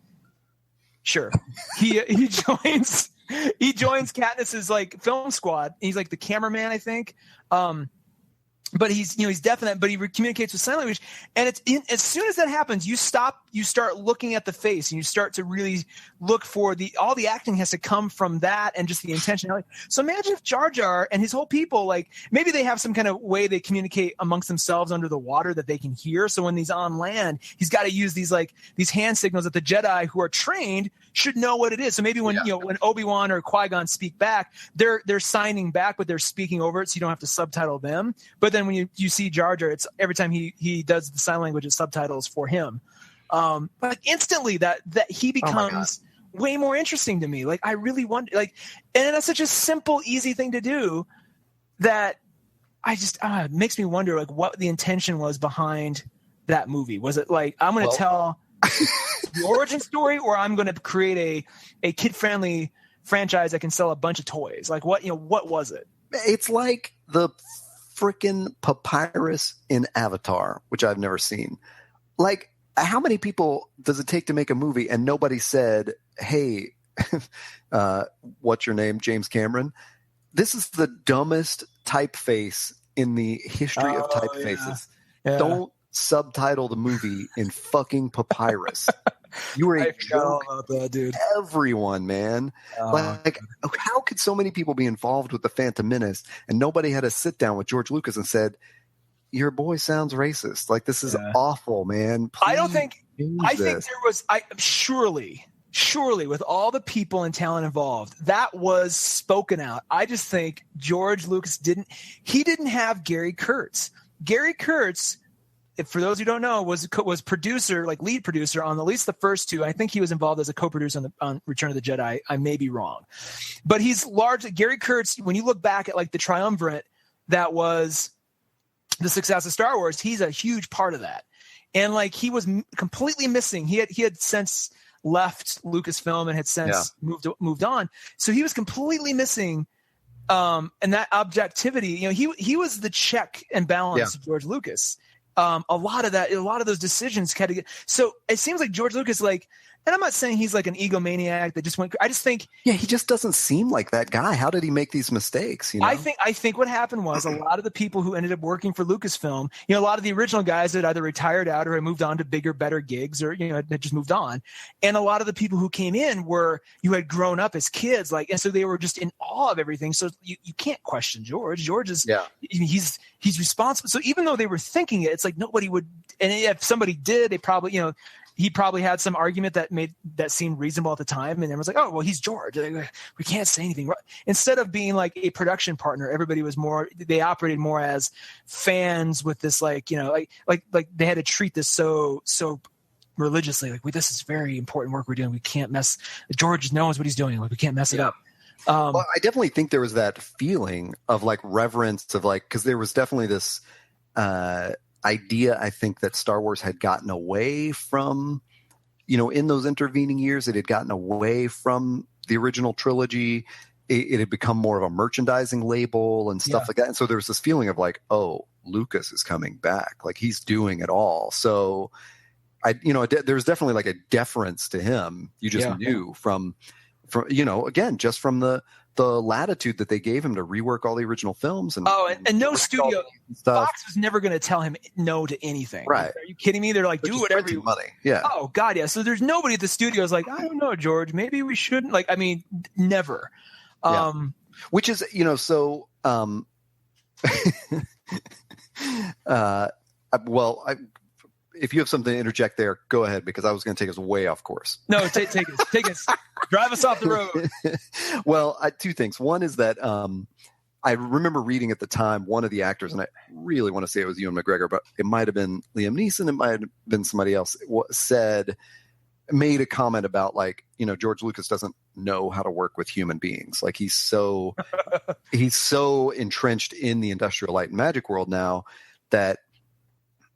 Sure. He joins Katniss's like film squad. He's like the cameraman, I think. But he's deaf in that, but he communicates with sign language. And as soon as that happens, you start looking at the face and you start to really look for all the acting has to come from that and just the intentionality. So imagine if Jar Jar and his whole people, like maybe they have some kind of way they communicate amongst themselves under the water that they can hear. So when he's on land, he's got to use these hand signals that the Jedi who are trained should know what it is. So maybe when Obi-Wan or Qui-Gon speak back, they're signing back, but they're speaking over it, so you don't have to subtitle them. But then when you see Jar Jar, it's every time he does the sign language, it's subtitles for him. But like instantly that he becomes way more interesting to me. Like I really wonder, like, and that's such a simple, easy thing to do that I just it makes me wonder like what the intention was behind that movie. Was it like I'm going to tell the origin story, or I'm going to create a kid-friendly franchise that can sell a bunch of toys? Like what was it? It's like the freaking papyrus in Avatar, which I've never seen. Like, how many people does it take to make a movie and nobody said, hey, what's your name, James Cameron? This is the dumbest typeface in the history of typefaces. Yeah. Don't subtitle the movie in fucking papyrus. You were a joke about that, dude. Everyone, man. Like, how could so many people be involved with the Phantom Menace and nobody had to sit down with George Lucas and said, your boy sounds racist. Like, this is awful, man. I think there was surely with all the people and talent involved, that was spoken out. I just think George Lucas didn't have Gary Kurtz. Gary Kurtz, for those who don't know, was producer, like lead producer on at least the first two. I think he was involved as a co-producer on Return of the Jedi. I may be wrong, but he's large. Gary Kurtz, when you look back at like the triumvirate that was the success of Star Wars, he's a huge part of that. And like he was completely missing. He had since left Lucasfilm and had since moved on. So he was completely missing. And that objectivity, he was the check and balance of George Lucas. A lot of those decisions kind of get, so it seems like George Lucas, like, and I'm not saying he's like an egomaniac that just went, I just think, he just doesn't seem like that guy. How did he make these mistakes? I think what happened was a lot of the people who ended up working for Lucasfilm, a lot of the original guys had either retired out or had moved on to bigger, better gigs, or, had just moved on. And a lot of the people who came in you had grown up as kids, like, and so they were just in awe of everything. So you can't question George. George is, he's responsible. So even though they were thinking it, it's like nobody would, and if somebody did, they probably, he probably had some argument that seemed reasonable at the time, and everyone was like, "Oh, well, he's George. We can't say anything." Instead of being like a production partner, everybody was more. They operated more as fans with this, like they had to treat this so religiously. Like, this is very important work we're doing. We can't mess. George knows what he's doing. Like, we can't mess it up. Well, I definitely think there was that feeling of like reverence of like, because there was definitely this. Idea, I think, that Star Wars had gotten away from, in those intervening years, it had gotten away from the original trilogy. It had become more of a merchandising label and stuff like that. And so there was this feeling of like, oh, Lucas is coming back. Like, he's doing it all. So there was definitely like a deference to him. You just knew from, again, just from the latitude that they gave him to rework all the original films. And no studio, Fox was never going to tell him no to anything. Right. Are you kidding me? They're like, do whatever you want. Money. Yeah. Oh God. Yeah. So there's nobody at the studios like, I don't know, George, maybe we shouldn't, like, I mean, never. Which is, if you have something to interject there, go ahead, because I was going to take us way off course. No, take us, drive us off the road. Well, two things. One is that I remember reading at the time, one of the actors, and I really want to say it was Ewan McGregor, but it might have been Liam Neeson, it might have been somebody else, made a comment about, like, you know, George Lucas doesn't know how to work with human beings. Like, he's so entrenched in the industrial light and magic world now that,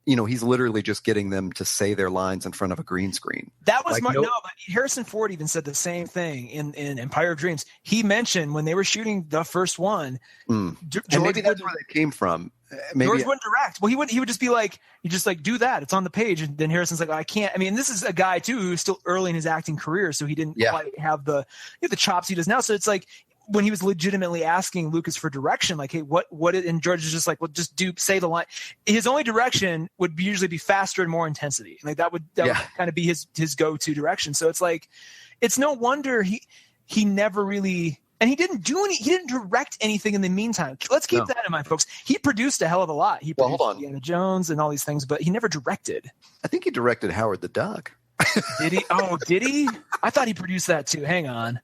you know, he's literally just getting them to say their lines in front of a green screen. That was but Harrison Ford even said the same thing in Empire of Dreams. He mentioned when they were shooting the first one, George, and maybe that's where they came from. George wouldn't direct. Well, he would just be like, you just like do that. It's on the page. And then Harrison's like, oh, I can't. I mean, this is a guy too who's still early in his acting career, so he didn't quite have the chops he does now. So it's like, when he was legitimately asking Lucas for direction, like, hey, what, and George is just like, well, just say the line. His only direction would usually be faster and more intensity. Like that would kind of be his go-to direction. So it's like, it's no wonder he never really, and he didn't direct anything in the meantime. Let's keep that in mind, folks. He produced a hell of a lot. He produced Indiana Jones and all these things, but he never directed. I think he directed Howard the Duck. Did he? Oh, did he? I thought he produced that too. Hang on.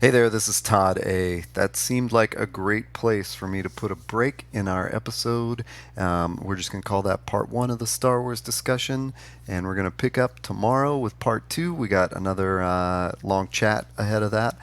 Hey there, this is Todd A. That seemed like a great place for me to put a break in our episode. We're just going to call that part 1 of the Star Wars discussion, and we're going to pick up tomorrow with part 2. We got another long chat ahead of that.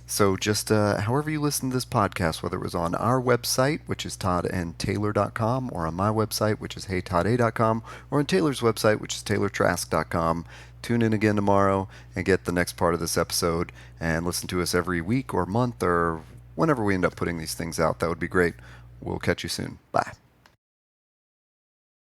So just however you listen to this podcast, whether it was on our website, which is toddandtaylor.com, or on my website, which is heytodda.com, or on Taylor's website, which is taylortrask.com, tune in again tomorrow and get the next part of this episode and listen to us every week or month or whenever we end up putting these things out. That would be great. We'll catch you soon. Bye.